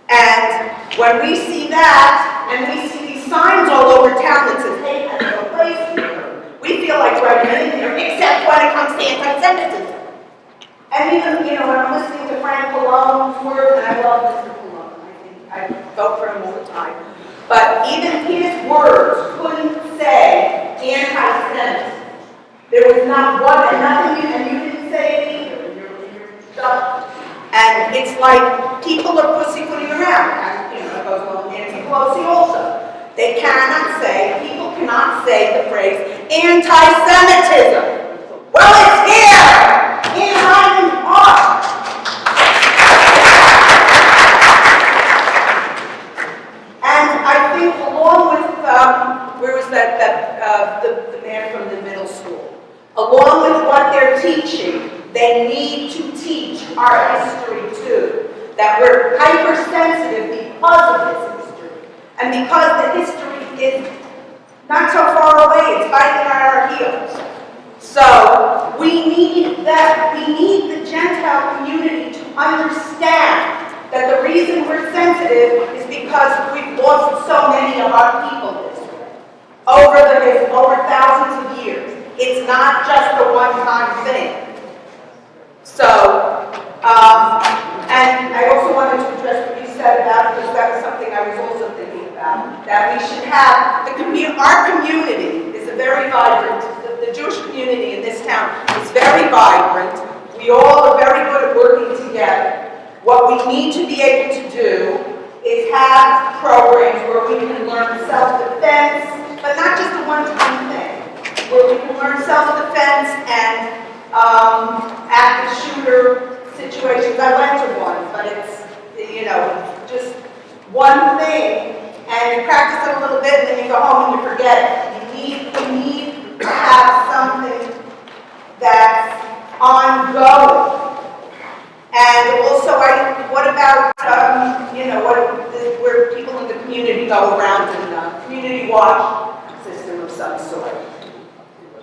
And when we see that, and we see these signs all over town that says, hey, has no place here, we feel like writing in there, except when it comes to anti-Semitism. And even, you know, when I'm listening to Frank Pallone's words, and I love Mr. Pallone, I vote for him all the time, but even his words couldn't say anti-Semitism. There was not one, and nothing, and you didn't say it either. You're stuck. And it's like people are pussyfooting around. And, you know, it goes on Nancy Pelosi also. They cannot say, people cannot say the phrase anti-Semitism. Well, it's here in Highland Park. And I think along with, where was that the man from the middle school? Along with what they're teaching, they need to teach our history too. That we're hypersensitive because of this history. And because the history is not so far away, it's biting at our heels. So we need that, we need the Gentile community to understand that the reason we're sensitive is because we've lost so many of our people this way. Over thousands of years. It's not just a one-time thing. So, and I also wanted to address what you said about, because that was something I was also thinking about, that we should have, our community is a very vibrant, the Jewish community in this town is very vibrant. We all are very good at working together. What we need to be able to do is have programs where we can learn self-defense, but not just a one-time thing, where we can learn self-defense and active shooter situations. I went to one, but it's, you know, just one thing, and you practice it a little bit, and then you go home and you forget it. We need to have something that's ongoing. And also, what about, you know, where people in the community go around in a community watch system of some sort?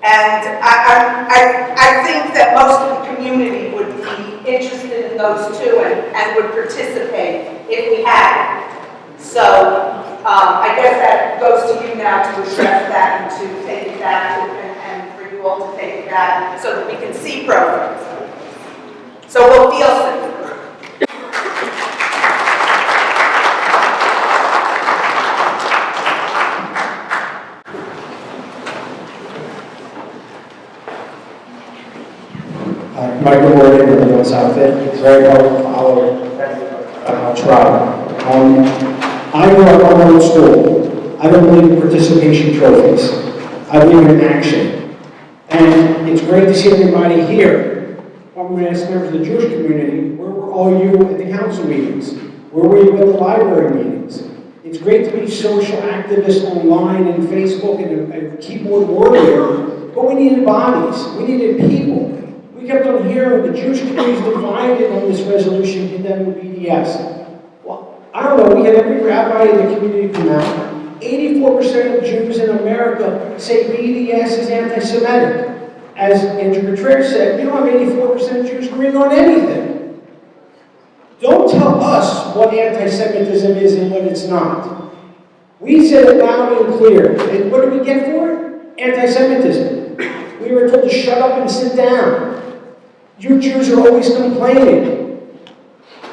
And I think that most of the community would be interested in those too and would participate if we had it. So I guess that goes to you now to address that and to take it back to, and for you all to take it back so that we can see programs. So we'll feel safe. Michael Morgan with the North South End. It's very hard to follow trial. I grew up on old school. I don't believe in participation trophies. I believe in action. And it's great to see everybody here. I'm going to ask members of the Jewish community, where were all you at the council meetings? Where were you at the library meetings? It's great to be social activists online and Facebook and a keyboard warrior, but we needed bodies. We needed people. We kept on hearing the Jewish community is divided on this resolution condemning BDS. Well, I don't know, we had every rabbi in the community come out. 84% of Jews in America say BDS is anti-Semitic. As Andrew Contreras said, we don't have 84% of Jews agreeing on anything. Don't tell us what anti-Semitism is and what it's not. We said it loud and clear. And what did we get for it? Anti-Semitism. We We were told to shut up and sit down. You Jews are always complaining.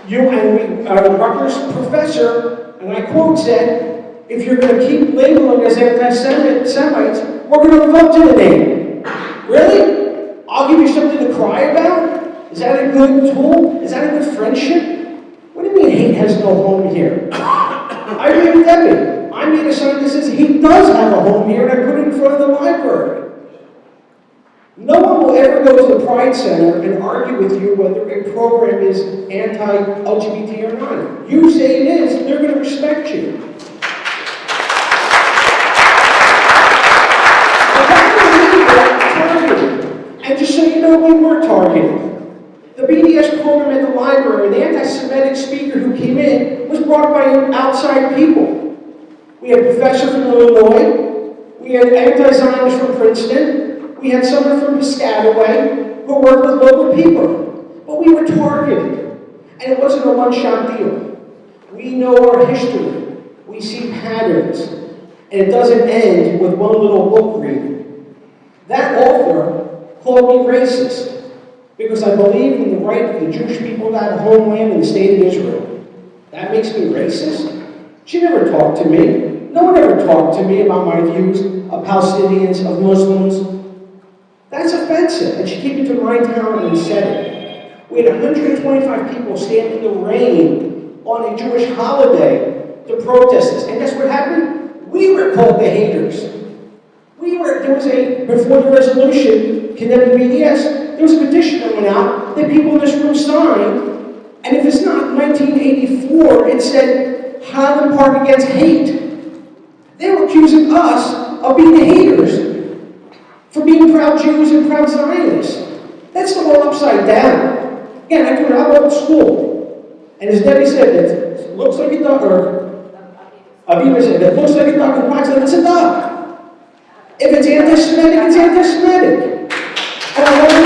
Our Rutgers professor, and I quote, said, if you're going to keep labeling us anti-Semites, we're going to live up to the name. Really? I'll give you something to cry about? Is that a good tool? Is that a good friendship? What do you mean hate has no home here? I agree with Debbie. I made a sign that says he does have a home here, and I put it in front of the library. No one will ever go to the Pride Center and argue with you whether a program is anti-LGBT or not. You say it is, they're going to respect you. But that's targeted. And just so you know, we were targeted. The BDS program at the library, the anti-Semitic speaker who came in, was brought by outside people. We had a professor from Illinois, we had anti-Zionists from Princeton, we had someone from Piscataway who worked with local people. But we were targeted. And it wasn't a one-shot deal. We know our history. We see patterns. And it doesn't end with one little book reading. That author called me racist because I believe in the right of the Jewish people to have a homeland in the state of Israel. That makes me racist? She never talked to me. No one ever talked to me about my views of Palestinians, of Muslims. That's offensive, and she came into my town and said it. We had 125 people stand in the rain on a Jewish holiday to protest this. And guess what happened? We were called the haters. Before the resolution condemning BDS, there was a petition that went out that people in this room signed, and if it's not 1984, it said Highland Park Against Hate. They were accusing us of being the haters, for being proud Jews and proud Zionists. That's the whole upside down. Again, I do it out of school. And as Debbie said, it looks like a duck, or Aviva said, it looks like a duck and quacks like it's a duck. If it's anti-Semitic, it's anti-Semitic. And I want to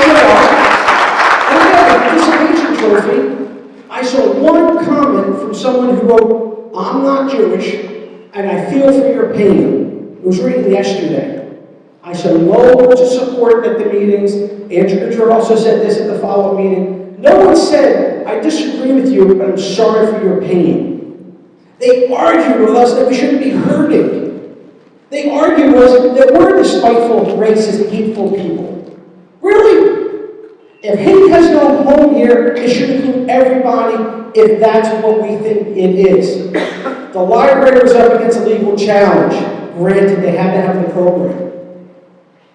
show off. And again, the participation trophy, I saw one comment from someone who wrote, I'm not Jewish, and I feel for your pain. It was written yesterday. I saw no words of support at the meetings. Andrew Couture also said this at the follow-up meeting. No one said, I disagree with you, but I'm sorry for your pain. They argued with us that we shouldn't be hurting. They argued with us that we're the spiteful, racist, hateful people. Really? If hate has no home here, it should include everybody if that's what we think it is. The library was up against a legal challenge. Granted, they had to have the program.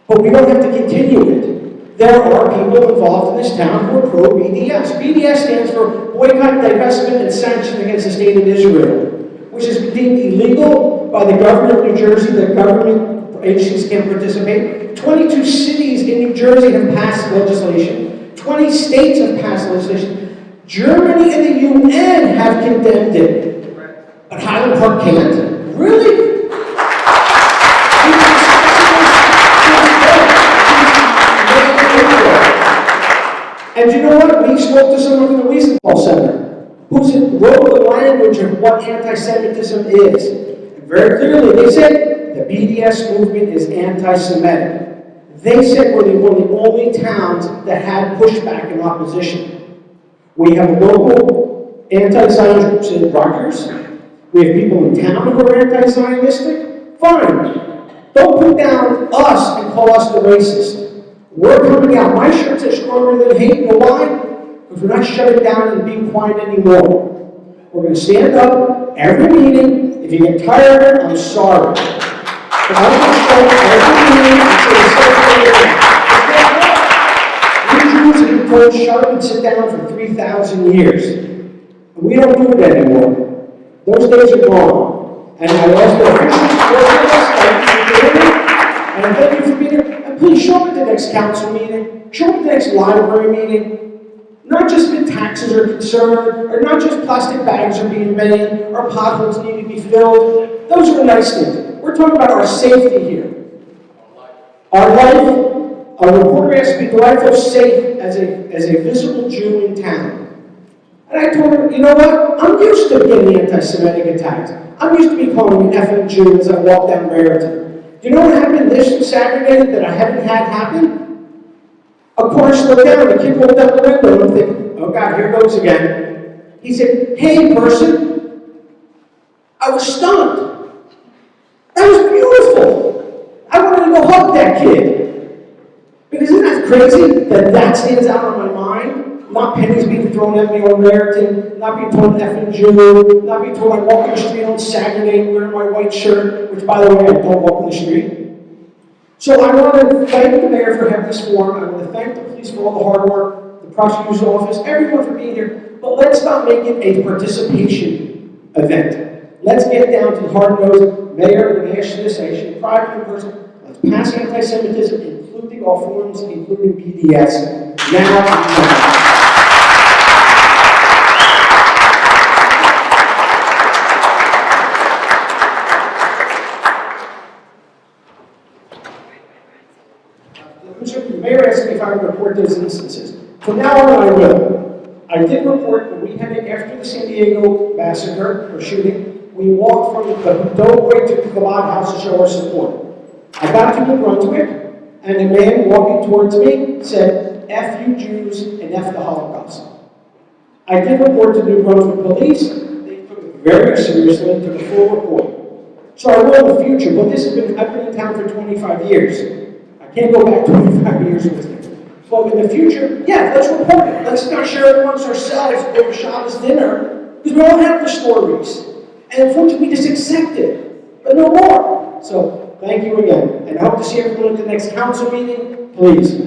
But we don't have to continue it. There are people involved in this town who are pro-BDS. BDS stands for Boycott, Divestment, and Sanction Against the State of Israel, which is deemed illegal by the government of New Jersey. The government agencies can't participate. 22 cities in New Jersey have passed legislation. 20 states have passed legislation. Germany and the UN have condemned it. But Highland Park can't? Really? And you know what? We spoke to someone from the Wiesenthal Center who wrote the language of what anti-Semitism is. And very clearly, they said the BDS movement is anti-Semitic. They said we're one of the only towns that had pushback and opposition. We have local anti-Zionist groups in Rutgers. We have people in town who are anti-Zionistic. Fine. Don't put down us and call us the racist. We're coming out. My shirt says stronger than hate. You know why? Because we're not shutting down and being quiet anymore. We're going to stand up every meeting. If you get tired of it, I'm sorry. But I'm going to show up every meeting until we Jews have been told shut up and sit down for 3,000 years. And we don't do it anymore. Those days are gone. And I ask the officials to work with us. Thank you for doing it. And I thank you for being here. And please show up at the next council meeting. Show up at the next library meeting. Not just when taxes are concerned, or not just plastic bags are being banned, or potholes need to be filled. Those are nice things. We're talking about our safety here. Our life. A reporter has to be delightful safe as a visible Jew in town. And I told her, you know what? I'm used to getting anti-Semitic attacks. I'm used to be calling an effing Jew as I walk down Raritan. Do you know what happened this Saturday that I haven't had happen? A car slowed down, the kid rolled out the window, and I'm thinking, oh God, here goes again. He said, hey person, I was stunned. That was beautiful. I wanted to go hug that kid. Because isn't that crazy that stands out on my mind? Not pennies being thrown at me on Raritan, not being told effing Jew, not being told I walk in the street on Saturday wearing my white shirt, which by the way, I don't walk in the street. So I want to thank the mayor for having this forum. I want to thank the police for all the hard work, the prosecutor's office, everyone for being here. But let's not make it a participation event. Let's get down to the hard nose. Mayor, when I asked you this, I asked you privately in person. Let's pass anti-Semitism, including all forms, including BDS. Now. The mayor asked me if I would report those instances. From now on, I will. I did report when we had it after the San Diego massacre or shooting. We walked from the doorway to the Chabad house to show our support. I got to New Brunswick, and a man walking towards me said, F you Jews and F the Holocaust. I did report to New Brunswick police. They took it very seriously and took a full report. So I will in the future, but I've been in town for 25 years. I can't go back 25 years with it. But in the future, yeah, let's report it. Let's not share it amongst ourselves over Shabbos dinner, because we all have the stories. And unfortunately, we just accept it, but no more. So, thank you again. And I hope to see everyone at the next council meeting. Please.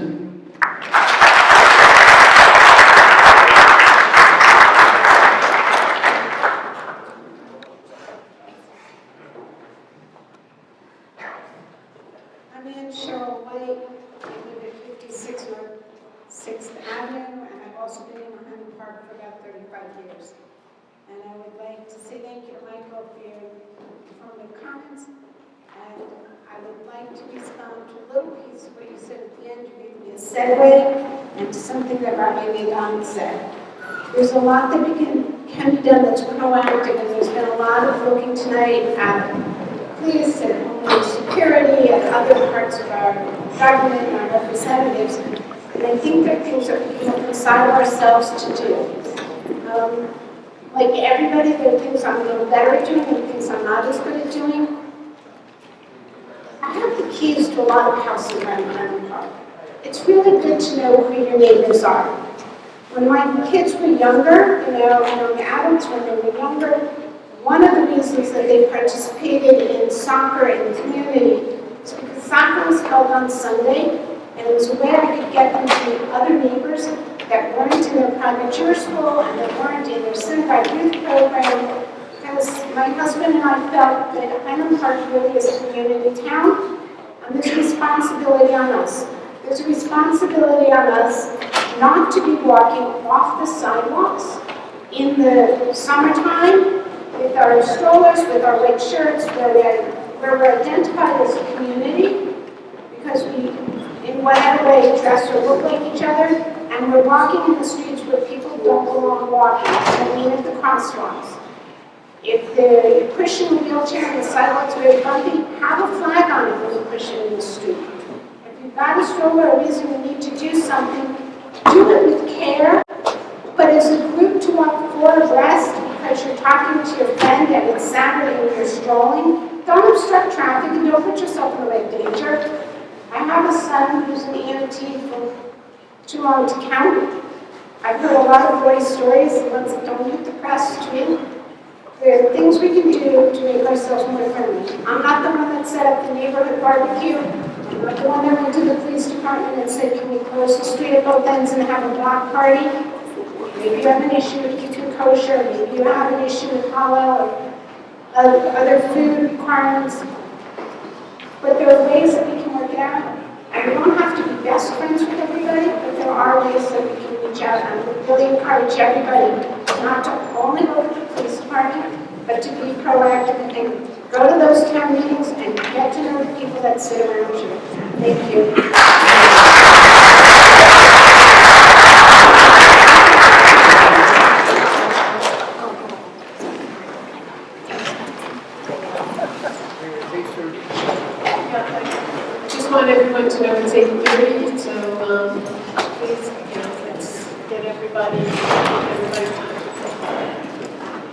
years. And I would like to say thank you to Michael for your informative comments. And I would like to respond to a little piece of what you said at the end. You gave me a segue into something that Rabbi Miodownik said. There's a lot that can be done that's proactive, and there's been a lot of looking tonight at police and Homeland Security and other parts of our government and our representatives. And I think there are things that we can look inside of ourselves to do. Like everybody, there are things I'm a little better at doing and things I'm not as good at doing. I have the keys to a lot of houses around Highland Park. It's really good to know who your neighbors are. When my kids were younger, young adults, when they were younger, one of the reasons that they participated in soccer in the community was because soccer was held on Sunday, and it was a way I could get them to meet other neighbors that weren't in their private Jewish school and that weren't in their synagogue youth program, because my husband and I felt that Highland Park really is a community town, and there's a responsibility on us. There's a responsibility on us not to be walking off the sidewalks in the summertime with our strollers, with our white shirts, where we're identified as a community, because we, in whatever way, dress or look like each other, and we're walking in the streets where people don't belong walking. I mean at the crosswalks. If you're pushing a wheelchair and the sidewalk's very bumpy, have a flag on it when you're pushing in the street. If you've got a stroller or a reason you need to do something, do it with care, but as a group to walk four abreast because you're talking to your friend and it's Saturday and you're strolling, don't obstruct traffic and don't put yourself in the way of danger. I have a son who's an EMT for too long to count. I've heard a lot of boy stories, the ones that don't hit the press too. There are things we can do to make ourselves more friendly. I'm not the one that set up the neighborhood barbecue. I'm not the one that went to the police department and said, can we close the street at both ends and have a block party? Maybe you have an issue with keeping kosher, maybe you have an issue with halal or other food requirements. But there are ways that we can work it out. And we don't have to be best friends with everybody, but there are ways that we can reach out. And we really encourage everybody not to only go to the police department, but to be proactive and go to those town meetings and get to know the people that sit around you. Thank you. free, so, please, let's get everybody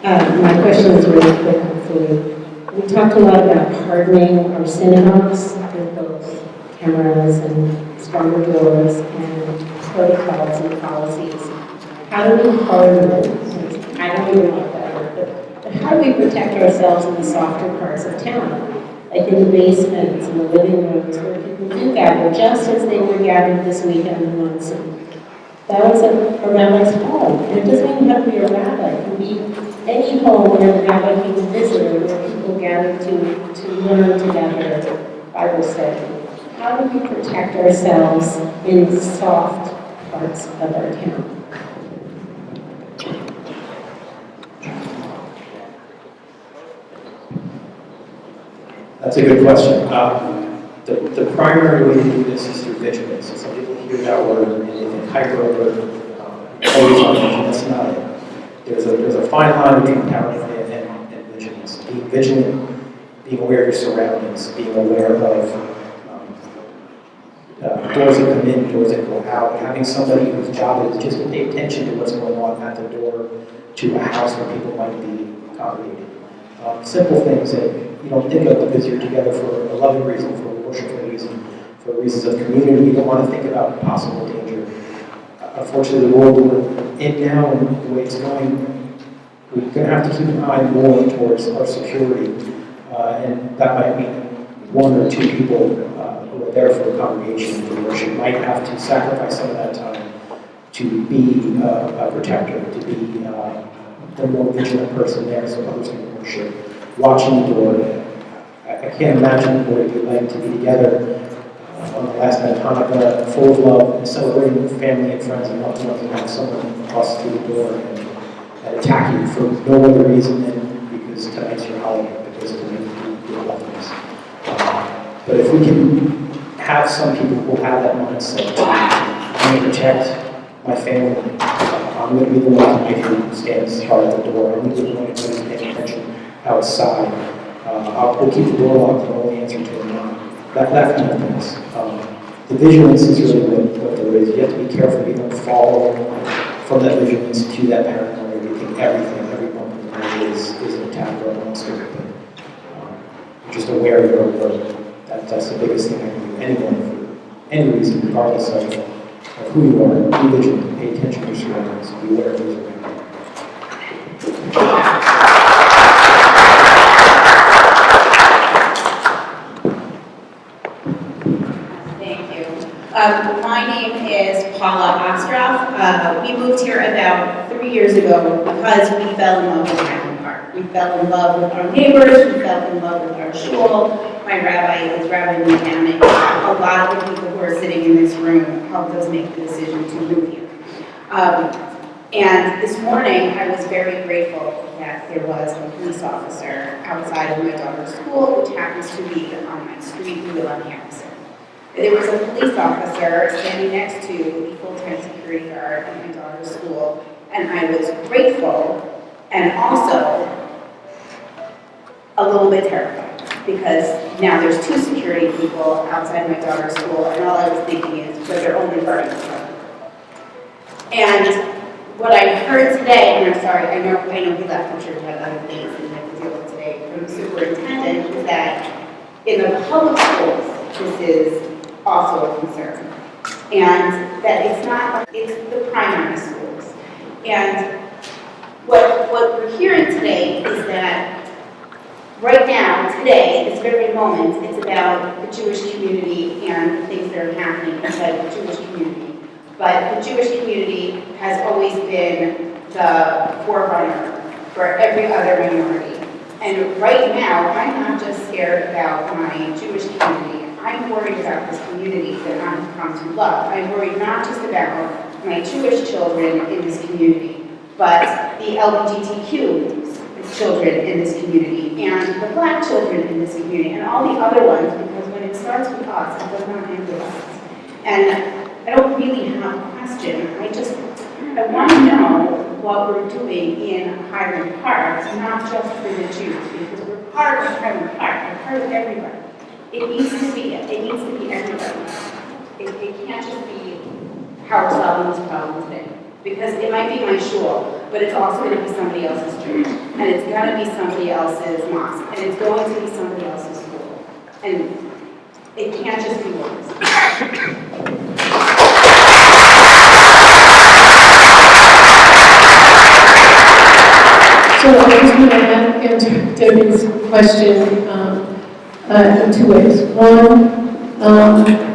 time. My question is really quick, hopefully. We talked a lot about hardening our synagogues with those cameras and stronger doors and protocols and policies. How do we harden it? I don't even know that word, but how do we protect ourselves in the softer parts of town? Like in the basements, in the living rooms, where people do gather, just as they were gathered this weekend in Munson. That was a rabbi's home. And it doesn't even have to be a rabbi. It can be any home where the rabbi came to visit, or where people gathered to learn together, Bible study. How do we protect ourselves in the soft parts of our town? That's a good question. The primary way to do this is through vigilance. So some people hear that word and they think hyper alert, always on vigilance. That's not it. There's a fine line between paranoia and vigilance. Being vigilant, being aware of your surroundings, being aware of doors that come in, doors that go out, having somebody whose job is just to pay attention to what's going on at the door to a house where people might be congregated. Simple things that you don't think of because you're together for a loving reason, for a worshipful reason, for reasons of community. You don't want to think about possible danger. Unfortunately, the world we're in now and the way it's going, we're going to have to keep an eye more towards our security. And that might mean one or two people who are there for a congregation for worship might have to sacrifice some of that time to be a protector, to be the more vigilant person there as opposed to worship, watching the door. I can't imagine what it would be like to be together on the last night of Hanukkah, full of love, and celebrating with family and friends and loved ones, and have someone cross through the door and attack you for no other reason than because tonight's your holiday, because tonight your loved ones. But if we can have some people who have that mindset, I'm going to protect my family. I'm going to be the one who stands hard at the door. I'm going to be the one who's paying attention outside. We'll keep the door locked and only answer to a knock. That kind of things. The vigilance is really what there is. You have to be careful you don't fall from that vigilance to that paranoia. You think every bump in the road is an attack or a monster. But just aware of your own road. That's the biggest thing I can do. Anyone, for any reason, regardless of who you are, be vigilant, pay attention to your surroundings, be aware of who's around you. Thank you. My name is Paula Ostroff. We moved here about 3 years ago because we fell in love with Highland Park. We fell in love with our neighbors, we fell in love with our shul. My rabbi is Rabbi Miodownik. A lot of the people who are sitting in this room helped us make the decision to move here. And this morning, I was very grateful that there was a police officer outside of my daughter's school, which happens to be on my street. We live on campus. There was a police officer standing next to the full-time security guard at my daughter's school, and I was grateful and also a little bit terrified because now there's 2 security people outside my daughter's school, and all I was thinking is, but they're only guarding the front. And what I heard today, and I'm sorry, I know he left, I'm sure he had other things and had to deal with today from the superintendent, is that in the public schools, this is also a concern. And that it's the primary schools. And what we're hearing today is that right now, today, this very moment, it's about the Jewish community and the things that are happening inside the Jewish community. But the Jewish community has always been the forerunner for every other minority. And right now, I'm not just scared about my Jewish community. I'm worried about this community that I've come to love. I'm worried not just about my Jewish children in this community, but the LGBTQ children in this community, and the Black children in this community, and all the other ones, because when it starts with us, it does not end with us. And I don't really have a question. I want to know what we're doing in Highland Park, not just for the Jews, because we're part of Highland Park, we're part of everybody. It needs to be everybody. It can't just be how we're solving this problem today. Because it might be my shul, but it's also going to be somebody else's church. And it's going to be somebody else's mosque. And it's going to be somebody else's school. And it can't just be yours. So I was going to answer Debbie's question in two ways. One,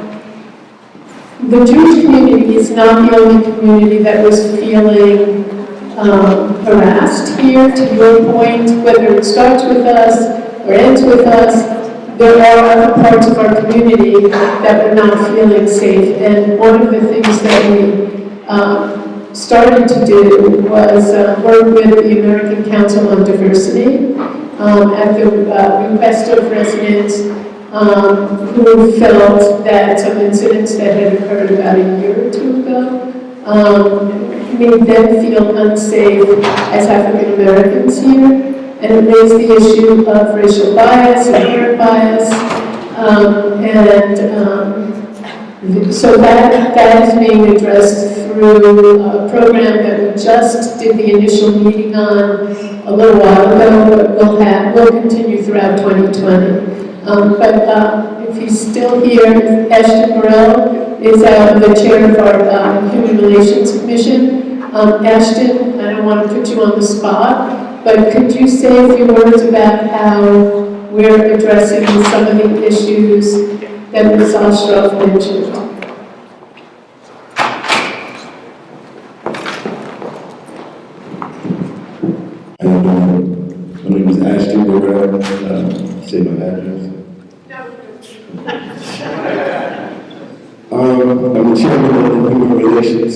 the Jewish community is not the only community that was feeling harassed here, to your point, whether it starts with us or ends with us. There are other parts of our community that were not feeling safe, and one of the things that we started to do was work with the American Council on Diversity at the request of residents who felt that some incidents that had occurred about a year or two ago made them feel unsafe as African Americans here. And it raised the issue of racial bias and parent bias, so that is being addressed through a program that we just did the initial meeting on a little while ago, but will continue throughout 2020. But if he's still here, Ashton Burrell is the chair of our Human Relations Commission. Ashton, I don't want to put you on the spot, but could you say a few words about how we're addressing some of the issues that Ms. Ostroff mentioned? How you doing? My name is Ashton Burrell. Say my address. I'm the chairman of the Human Relations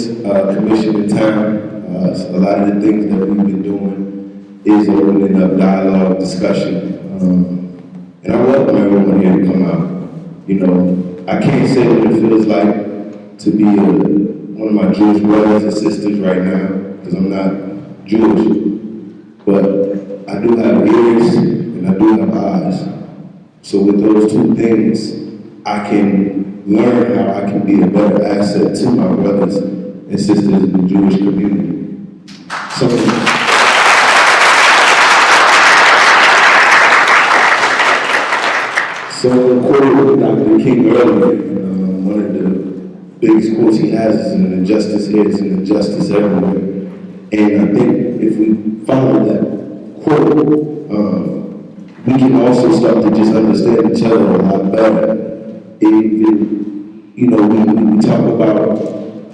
Commission in town. A lot of the things that we've been doing is opening up dialogue, discussion, and I welcome everyone here to come out. You know, I can't say what it feels like to be one of my Jewish brothers and sisters right now, because I'm not Jewish, but I do have ears and I do have eyes. So with those two things, I can learn how I can be a better asset to my brothers and sisters in the Jewish community. So quoted Dr. King earlier, one of the biggest quotes he has is an injustice here is an injustice everywhere. And I think if we follow that quote, we can also start to just understand each other a lot better. We talk about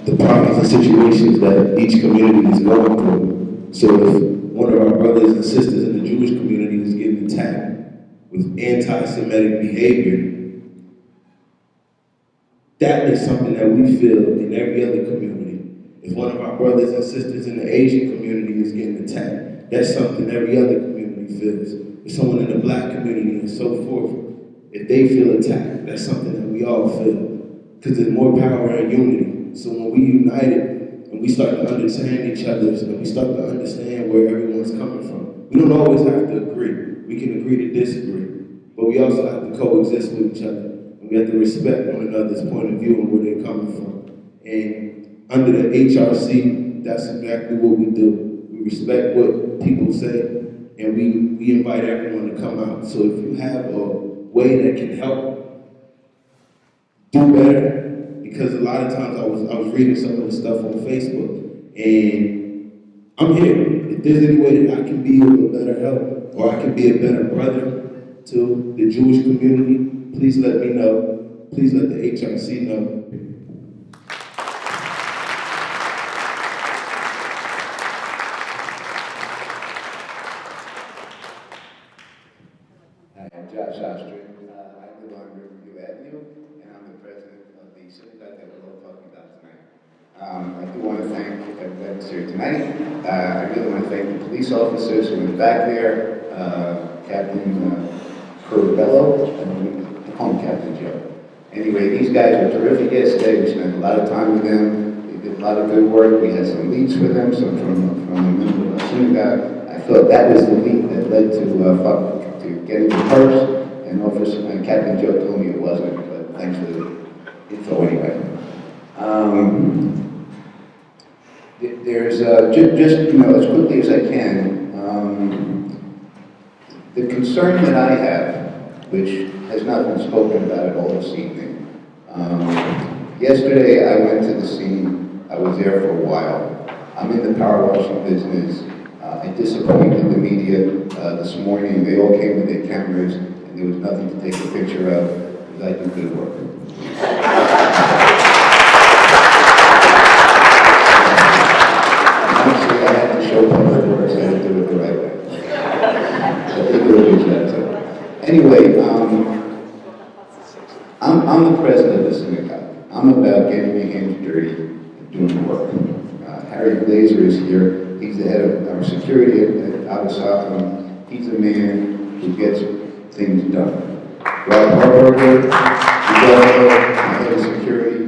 the problems and situations that each community is going through. So if one of our brothers and sisters in the Jewish community is getting attacked with anti-Semitic behavior, that is something that we feel in every other community. If one of our brothers and sisters in the Asian community is getting attacked, that's something every other community feels. If someone in the Black community and so forth, if they feel attacked, that's something that we all feel. Because there's more power in unity. So when we united and we start to understand each other and we start to understand where everyone's coming from, we don't always have to agree. We can agree to disagree. But we also have to coexist with each other. And we have to respect one another's point of view and where they're coming from. And under the HRC, that's exactly what we do. We respect what people say, and we invite everyone to come out. So if you have a way that can help do better, because a lot of times I was reading some of the stuff on Facebook, and I'm here. If there's any way that I can be of a better help, or I can be a better brother to the Jewish community, please let me know. Please let the HRC know. I do want to thank everybody that's here tonight. I really want to thank the police officers who were back there, Captain Kuberiet, and Captain Joe. Anyway, these guys were terrific yesterday. We spent a lot of time with them. They did a lot of good work. We had some leads with them, some from the member of the synagogue. I thought that was the lead that led to getting the purse, and Captain Joe told me it wasn't, but thanks for the info anyway. just as quickly as I can, the concern that I have, which has not been spoken about at all this evening. Yesterday I went to the scene. I was there for a while. I'm in the power washing business. I disappointed the media this morning. They all came with their cameras, and there was nothing to take a picture of because I do good work. Honestly, I had to show public works. I had to do it the right way. But they do a good job too. Anyway, I'm the president of the synagogue. I'm about getting your hands dirty and doing work. Harry Glazer is here. He's the head of our security at Ahavas. He's a man who gets things done. Rob Harberger, my head of security.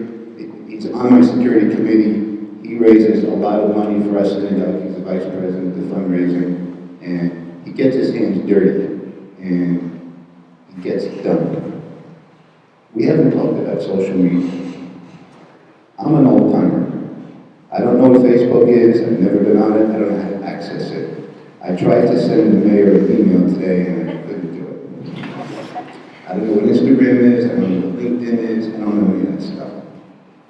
He's on my security committee. He raises a lot of money for us synagogue. He's the vice president of fundraising. And he gets his hands dirty. And he gets it done. We haven't talked about social media. I'm an old timer. I don't know what Facebook is. I've never been on it. I don't know how to access it. I tried to send the mayor an email today and I couldn't do it. I don't know what Instagram is. I don't know what LinkedIn is. I don't know any of that stuff.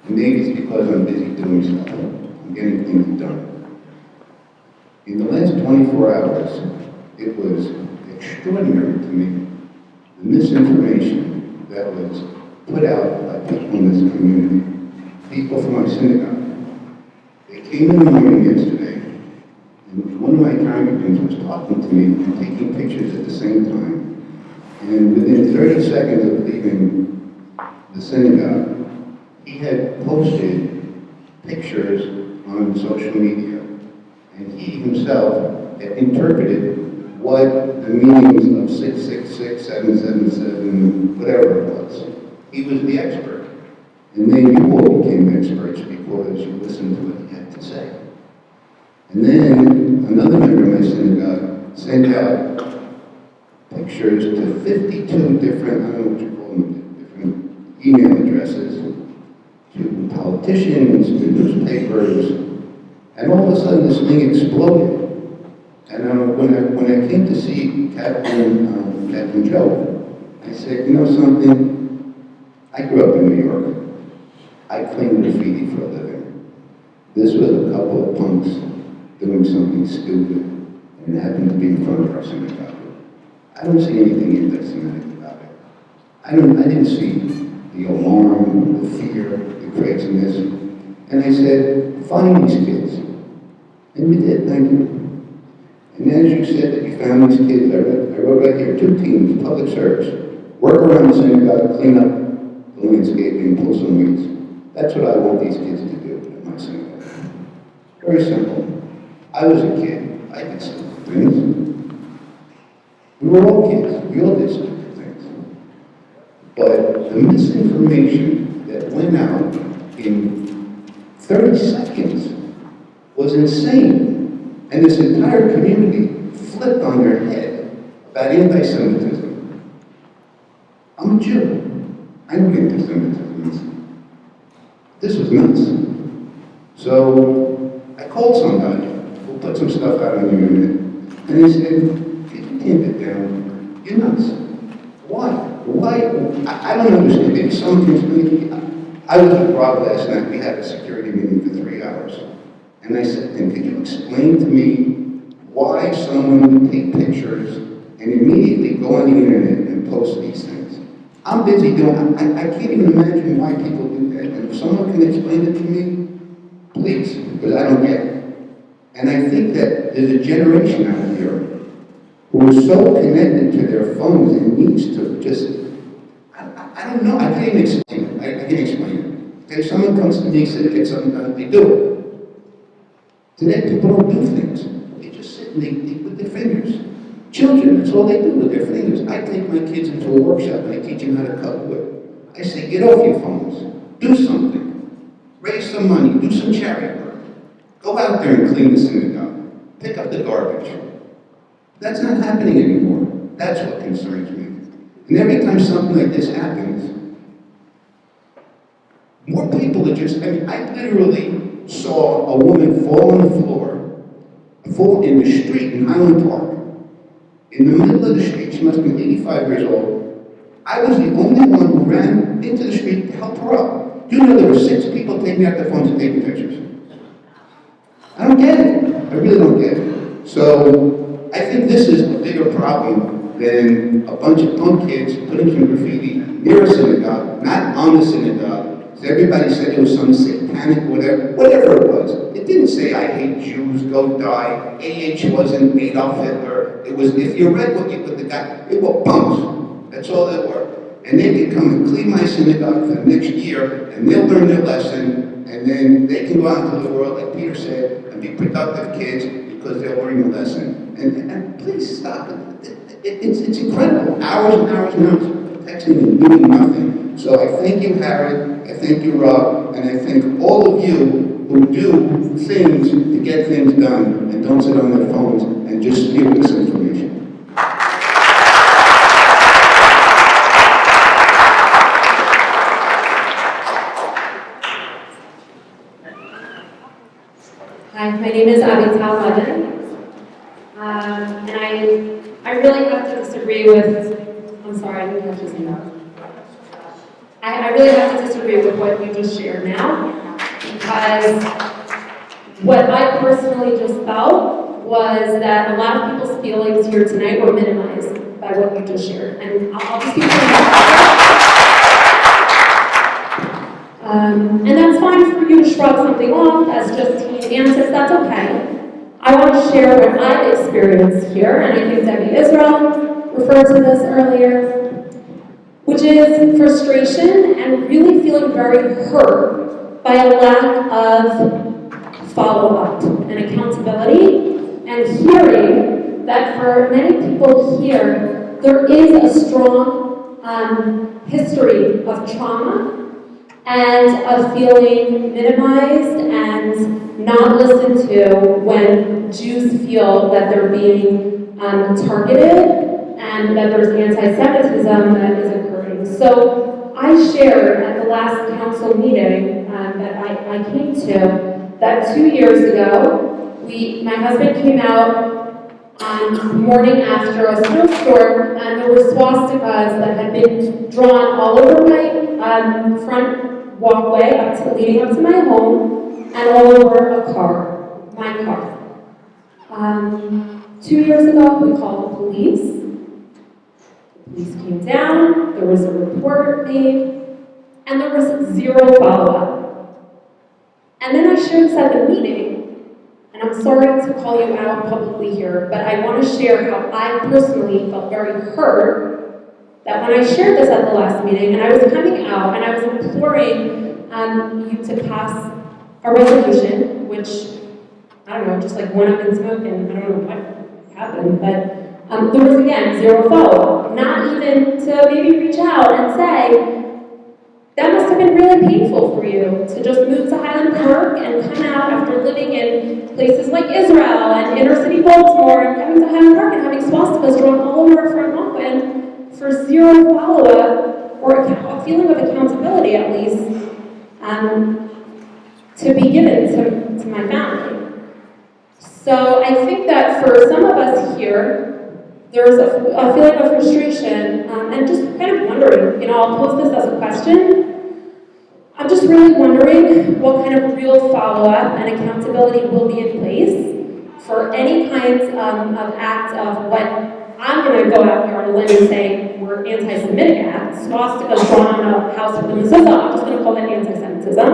And maybe it's because I'm busy doing stuff. I'm getting things done. In the last 24 hours, it was extraordinary to me. The misinformation that was put out by people in this community, people from my synagogue. They came in the morning yesterday, and one of my congregants was talking to me and taking pictures at the same time. And within 30 seconds of leaving the synagogue, he had posted pictures on social media. And he himself had interpreted what the meanings of 666, 777, whatever it was. He was the expert. And then you all became experts because you listened to what he had to say. And then another member of my synagogue sent out pictures to 52 different, I don't know what you call them, different email addresses, to politicians, to newspapers, and all of a sudden this thing exploded. And when I came to see Captain Joe, I said, you know something? I grew up in New York. I clean graffiti for a living. This was a couple of punks doing something stupid, and it happened to be in front of our synagogue. I don't see anything anti-Semitic about it. I didn't see the alarm, the fear, the craziness. And I said, find these kids. And we did, thank you. And as you said that you found these kids, I wrote right here, 2 teams, public search, work around the synagogue, clean up the landscaping, pull some weeds. That's what I want these kids to do at my synagogue. Very simple. I was a kid. I did stupid things. We were all kids. We all did stupid things. But the misinformation that went out in 30 seconds was insane. And this entire community flipped on their head about anti-Semitism. I'm a Jew. I know anti-Semitism is. This was nuts. So I called somebody who put some stuff out on the internet, and he said, you can't get down. You're nuts. Why? I don't understand. Maybe someone can explain to me. I was with Rob last night. We had a security meeting for 3 hours. And I said to him, could you explain to me why someone would take pictures and immediately go on the internet and post these things? I'm busy doing, I can't even imagine why people do that. And if someone can explain it to me, please, because I don't get it. And I think that there's a generation out here who is so connected to their phones and needs to just, I don't know, I can't even explain it. I can't explain it. If someone comes to me and says, get something done, they do it. Today, people don't do things. They just sit and they with their fingers. Children, that's all they do with their fingers. I take my kids into a workshop and I teach them how to cut wood. I say, get off your phones. Do something. Raise some money. Do some charity work. Go out there and clean the synagogue. Pick up the garbage. That's not happening anymore. That's what concerns me. And every time something like this happens, more people are just, I literally saw a woman fall on the floor, fall in the street in Highland Park. In the middle of the street, she must be 85 years old. I was the only one who ran into the street to help her up. Do you know there were 6 people taking out their phones and taking pictures? I don't get it. I really don't get it. So I think this is a bigger problem than a bunch of punk kids putting some graffiti near a synagogue, not on the synagogue. So everybody said it was some satanic whatever it was. It didn't say, I hate Jews, go die. AH wasn't Adolf Hitler. It was, if you read what the guy, it were punks. That's all they were. And they can come and clean my synagogue for the next year, and they'll learn their lesson, and then they can go out into the world, like Peter said, and be productive kids because they'll learn the lesson. And please stop it. It's incredible. Hours and hours and hours of texting and doing nothing. So I thank you, Harry. I thank you, Rob. And I thank all of you who do things to get things done and don't sit on their phones and just give us information. Hi, my name is Avital Levin. And I really have to disagree with, I'm sorry, I didn't catch his name. I really have to disagree with what you just shared now, because what I personally just felt was that a lot of people's feelings here tonight were minimized by what you just shared. And I'll just keep and that's fine for you to shrug something off as just teen antics, that's okay. I want to share what I've experienced here, and I think Debbie Israel referred to this earlier, which is frustration and really feeling very hurt by a lack of follow-up and accountability, and hearing that for many people here, there is a strong history of trauma and of feeling minimized and not listened to when Jews feel that they're being targeted and that there's anti-Semitism that is occurring. So I shared at the last council meeting that I came to that 2 years ago, my husband came out the morning after a snowstorm, and there were swastikas that had been drawn all over my front walkway leading up to my home, and all over my car. 2 years ago, we called the police. The police came down, there was a report made, and there was zero follow-up. And then I shared this at the meeting, and I'm sorry to call you out publicly here, but I want to share how I personally felt very hurt that when I shared this at the last meeting, and I was coming out, and I was imploring you to pass a resolution, which, I don't know, just like went up in smoke, and I don't know what happened, but there was, again, zero follow-up. Not even to maybe reach out and say, that must have been really painful for you to just move to Highland Park and come out after living in places like Israel and inner city Baltimore and coming to Highland Park and having swastikas drawn all over our front walkway, and for zero follow-up or a feeling of accountability at least to be given to my family. So I think that for some of us here, there's a feeling of frustration and just kind of wondering, I'll pose this as a question. I'm just really wondering what kind of real follow-up and accountability will be in place for any kinds of act of what I'm going to go out here on a limb and say were anti-Semitic acts, swastikas drawn on a house with a mezuzah. I'm just going to call that anti-Semitism.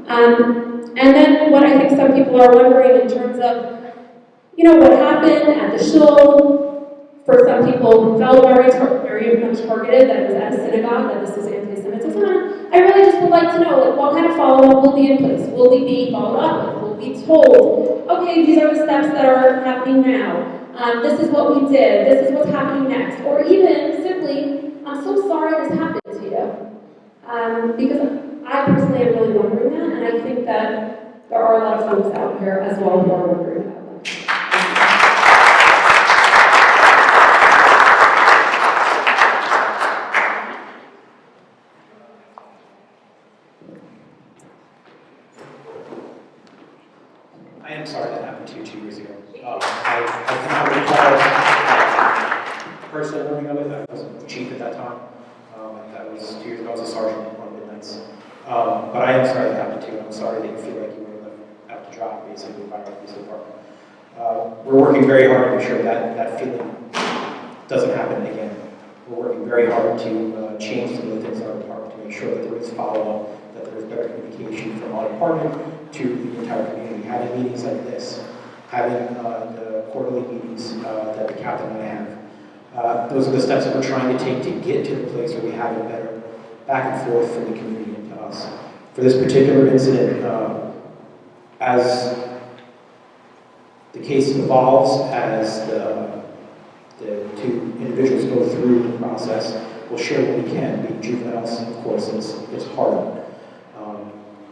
And then what I think some people are wondering in terms of, what happened at the shul. For some people, felt very much targeted that it was at a synagogue, that this was anti-Semitism. I really just would like to know, what kind of follow-up will be in place? Will we be followed up with? Will we be told, okay, these are the steps that are happening now. This is what we did. This is what's happening next. Or even simply, I'm so sorry this happened to you. Because I personally am really wondering that, and I think that there are a lot of folks out here as well who are wondering about that. I am sorry that happened to you 2 years ago. I cannot recall personal learning of it. I was chief at that time. That was 2 years ago. I was a sergeant on midnights. But I am sorry that happened to you. I'm sorry that you feel like you were left out to dry, basically, by our police department. We're working very hard to make sure that feeling doesn't happen again. We're working very hard to change some of the things in our department to make sure that there is follow-up, that there is better communication from our department to the entire community. Having meetings like this, having the quarterly meetings that the captain and I have. Those are the steps that we're trying to take to get to the place where we have a better back and forth from the community and to us. For this particular incident, as the case evolves, as the two individuals go through the process, we'll share what we can. Being juveniles, of course, it's hard.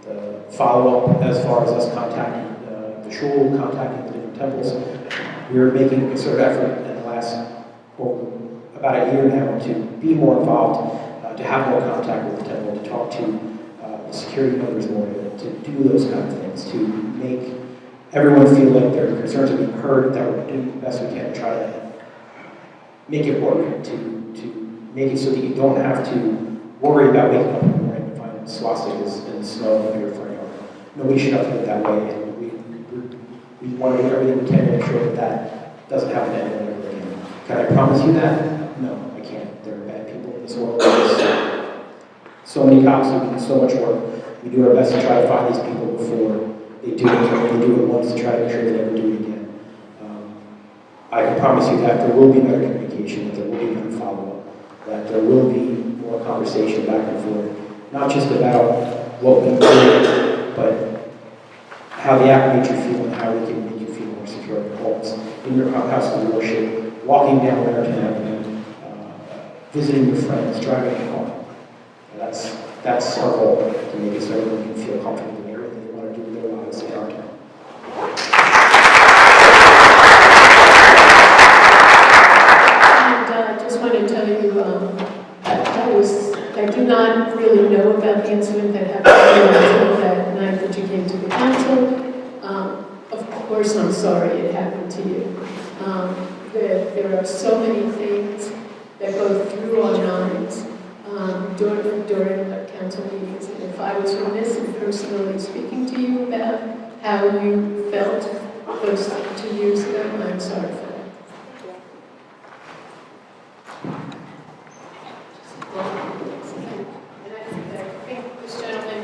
The follow-up as far as us contacting the shul, contacting the different temples, we're making a concerted effort in the last about a year now to be more involved, to have more contact with the temple, to talk to the security members more, to do those kind of things, to make everyone feel like their concerns are being heard, that we're doing the best we can to try to make it work, to make it so that you don't have to worry about waking up in the morning and finding swastikas in the snow in your front yard. Nobody should have to live that way, and we want to do everything we can to make sure that doesn't happen to anyone ever again. Can I promise you that? No, I can't. There are bad people in this world. There's so many cops who do so much work. We do our best to try to find these people before they do it. They do it once to try to make sure they never do it again. I can promise you that there will be better communication, that there will be better follow-up, that there will be more conversation back and forth, not just about what we do, but how the act made you feel and how we can make you feel more secure in your homes, in your house of worship, walking down American Avenue, visiting your friends, driving a car. That's our goal, to make it so everyone can feel comfortable doing everything they want to do with their lives in our town. And I just want to tell you, I do not really know about the incident that happened until that night that you came to the council. Of course, I'm sorry it happened to you. There are so many things that go through our minds during the council meetings. And if I was remiss in personally speaking to you about how you felt those 2 years ago, I'm sorry for that. And I think this gentleman.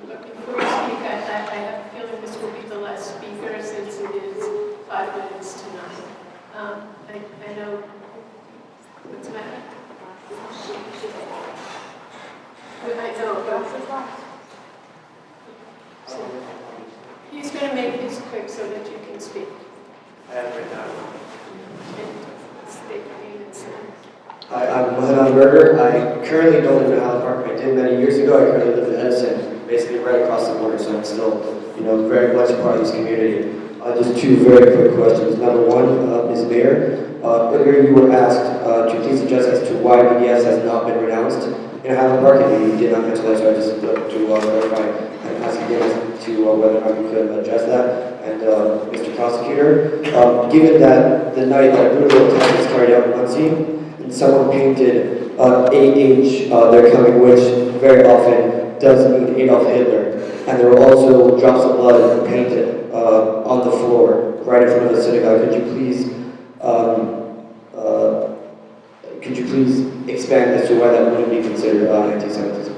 But before you speak, I have a feeling this will be the last speaker since it is 5 minutes to 9. I know, what's the matter? I know, but so he's going to make this quick so that you can speak. I have right now. And state your name and sign. Hi, I'm Miodownik. I currently don't live in Highland Park. I did many years ago. I currently live in Edison, basically right across the border, so I'm still, very much a part of this community. Just two very quick questions. Number one, Ms. Mayor, earlier you were asked to please address as to why BDS has not been renounced in Highland Park, and you did not mention that, so I just to clarify and ask again to whether or not you could address that. And Mr. Prosecutor, given that the night that brutal attack was carried out in Muncie, and someone painted AH, their coming, which very often does mean Adolf Hitler, and there were also drops of blood painted on the floor right in front of the synagogue. Could you please expand as to why that wouldn't be considered anti-Semitism?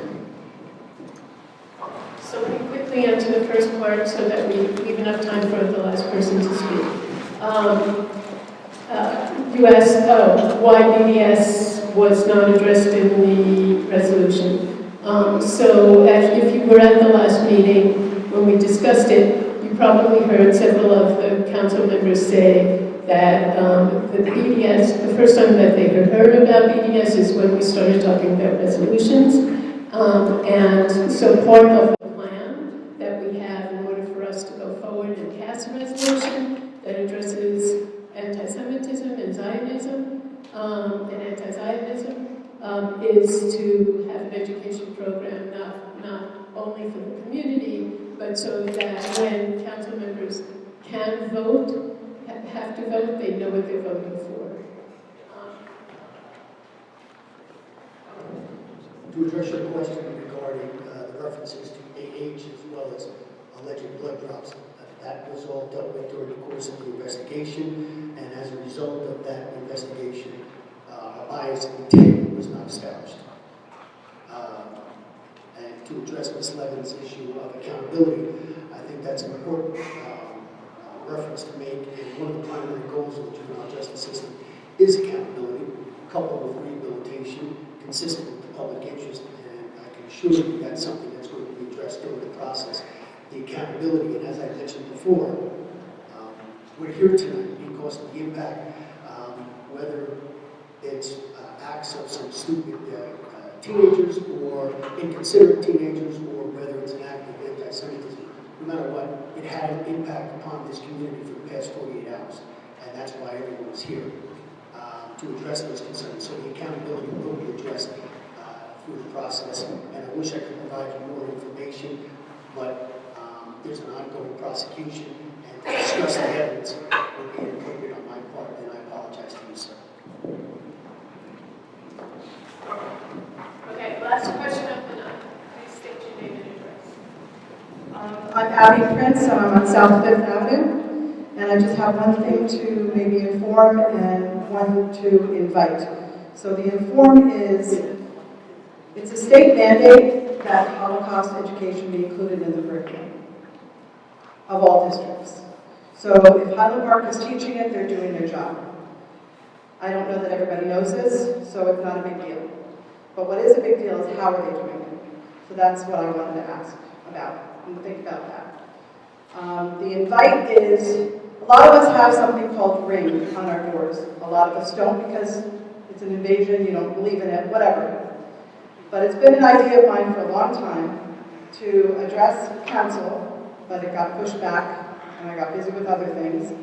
So let me quickly answer the first part so that we leave enough time for the last person to speak. You asked why BDS was not addressed in the resolution. So if you were at the last meeting when we discussed it, you probably heard several of the council members say that the BDS, the first time that they had heard about BDS is when we started talking about resolutions. And so part of the plan that we have in order for us to go forward and pass a resolution that addresses anti-Semitism and Zionism and anti-Zionism is to have an education program not only for the community, but so that when council members can vote, have to vote, they know what they're voting for. To address your question regarding the references to AH as well as alleged blood drops, that was all dealt with during the course of the investigation, and as a result of that investigation, a bias intent was not established. And to address Ms. Levin's issue of accountability, I think that's an important reference to make, and one of the primary goals of the juvenile justice system is accountability, coupled with rehabilitation, consistent with the public interest, and I can assure you that's something that's going to be addressed during the process. The accountability, and as I mentioned before, we're here tonight because of the impact, whether it's acts of some stupid teenagers or inconsiderate teenagers, or whether it's an act of anti-Semitism. No matter what, it had an impact upon this community for the past 48 hours, and that's why everyone was here to address those concerns. So the accountability will be addressed through the process, and I wish I could provide you more information, but there's an ongoing prosecution, and to discuss the evidence would be inappropriate on my part, and I apologize to you, sir. Okay, last question up and up. Please state your name and address. I'm Abby Prince, and I'm on South Fifth Avenue, and I just have one thing to maybe inform and one to invite. So the inform is, it's a state mandate that Holocaust education be included in the curriculum of all districts. So if Highland Park is teaching it, they're doing their job. I don't know that everybody knows this, so it's not a big deal. But what is a big deal is how are they doing it? So that's what I wanted to ask about and think about that. The invite is, a lot of us have something called ring on our doors. A lot of us don't because it's an invasion, you don't believe in it, whatever. But it's been an idea of mine for a long time to address council, but it got pushed back and I got busy with other things,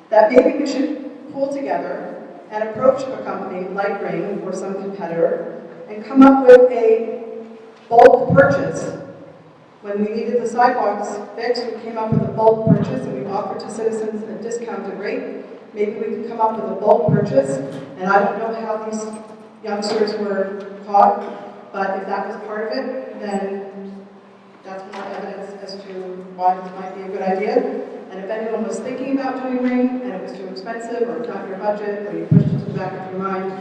that maybe we should pull together and approach a company like Ring or some competitor and come up with a bulk purchase. When we needed the sidewalks fixed, we came up with a bulk purchase and we offered to citizens a discounted rate. Maybe we could come up with a bulk purchase, and I don't know how these youngsters were caught, but if that was part of it, then that's more evidence as to why this might be a good idea. And if anyone was thinking about doing Ring and it was too expensive or not your budget or you pushed it to the back of your mind,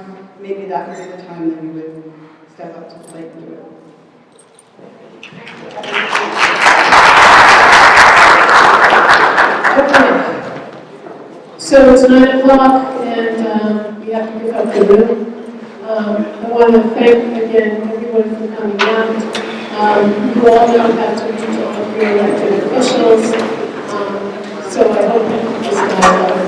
maybe that would be the time that you would step up to the plate and do it. Okay. So it's 9 o'clock and we have to give up the room. I want to thank again everyone for coming out. You all know how to reach all of your elected officials. So I hope that this dialogue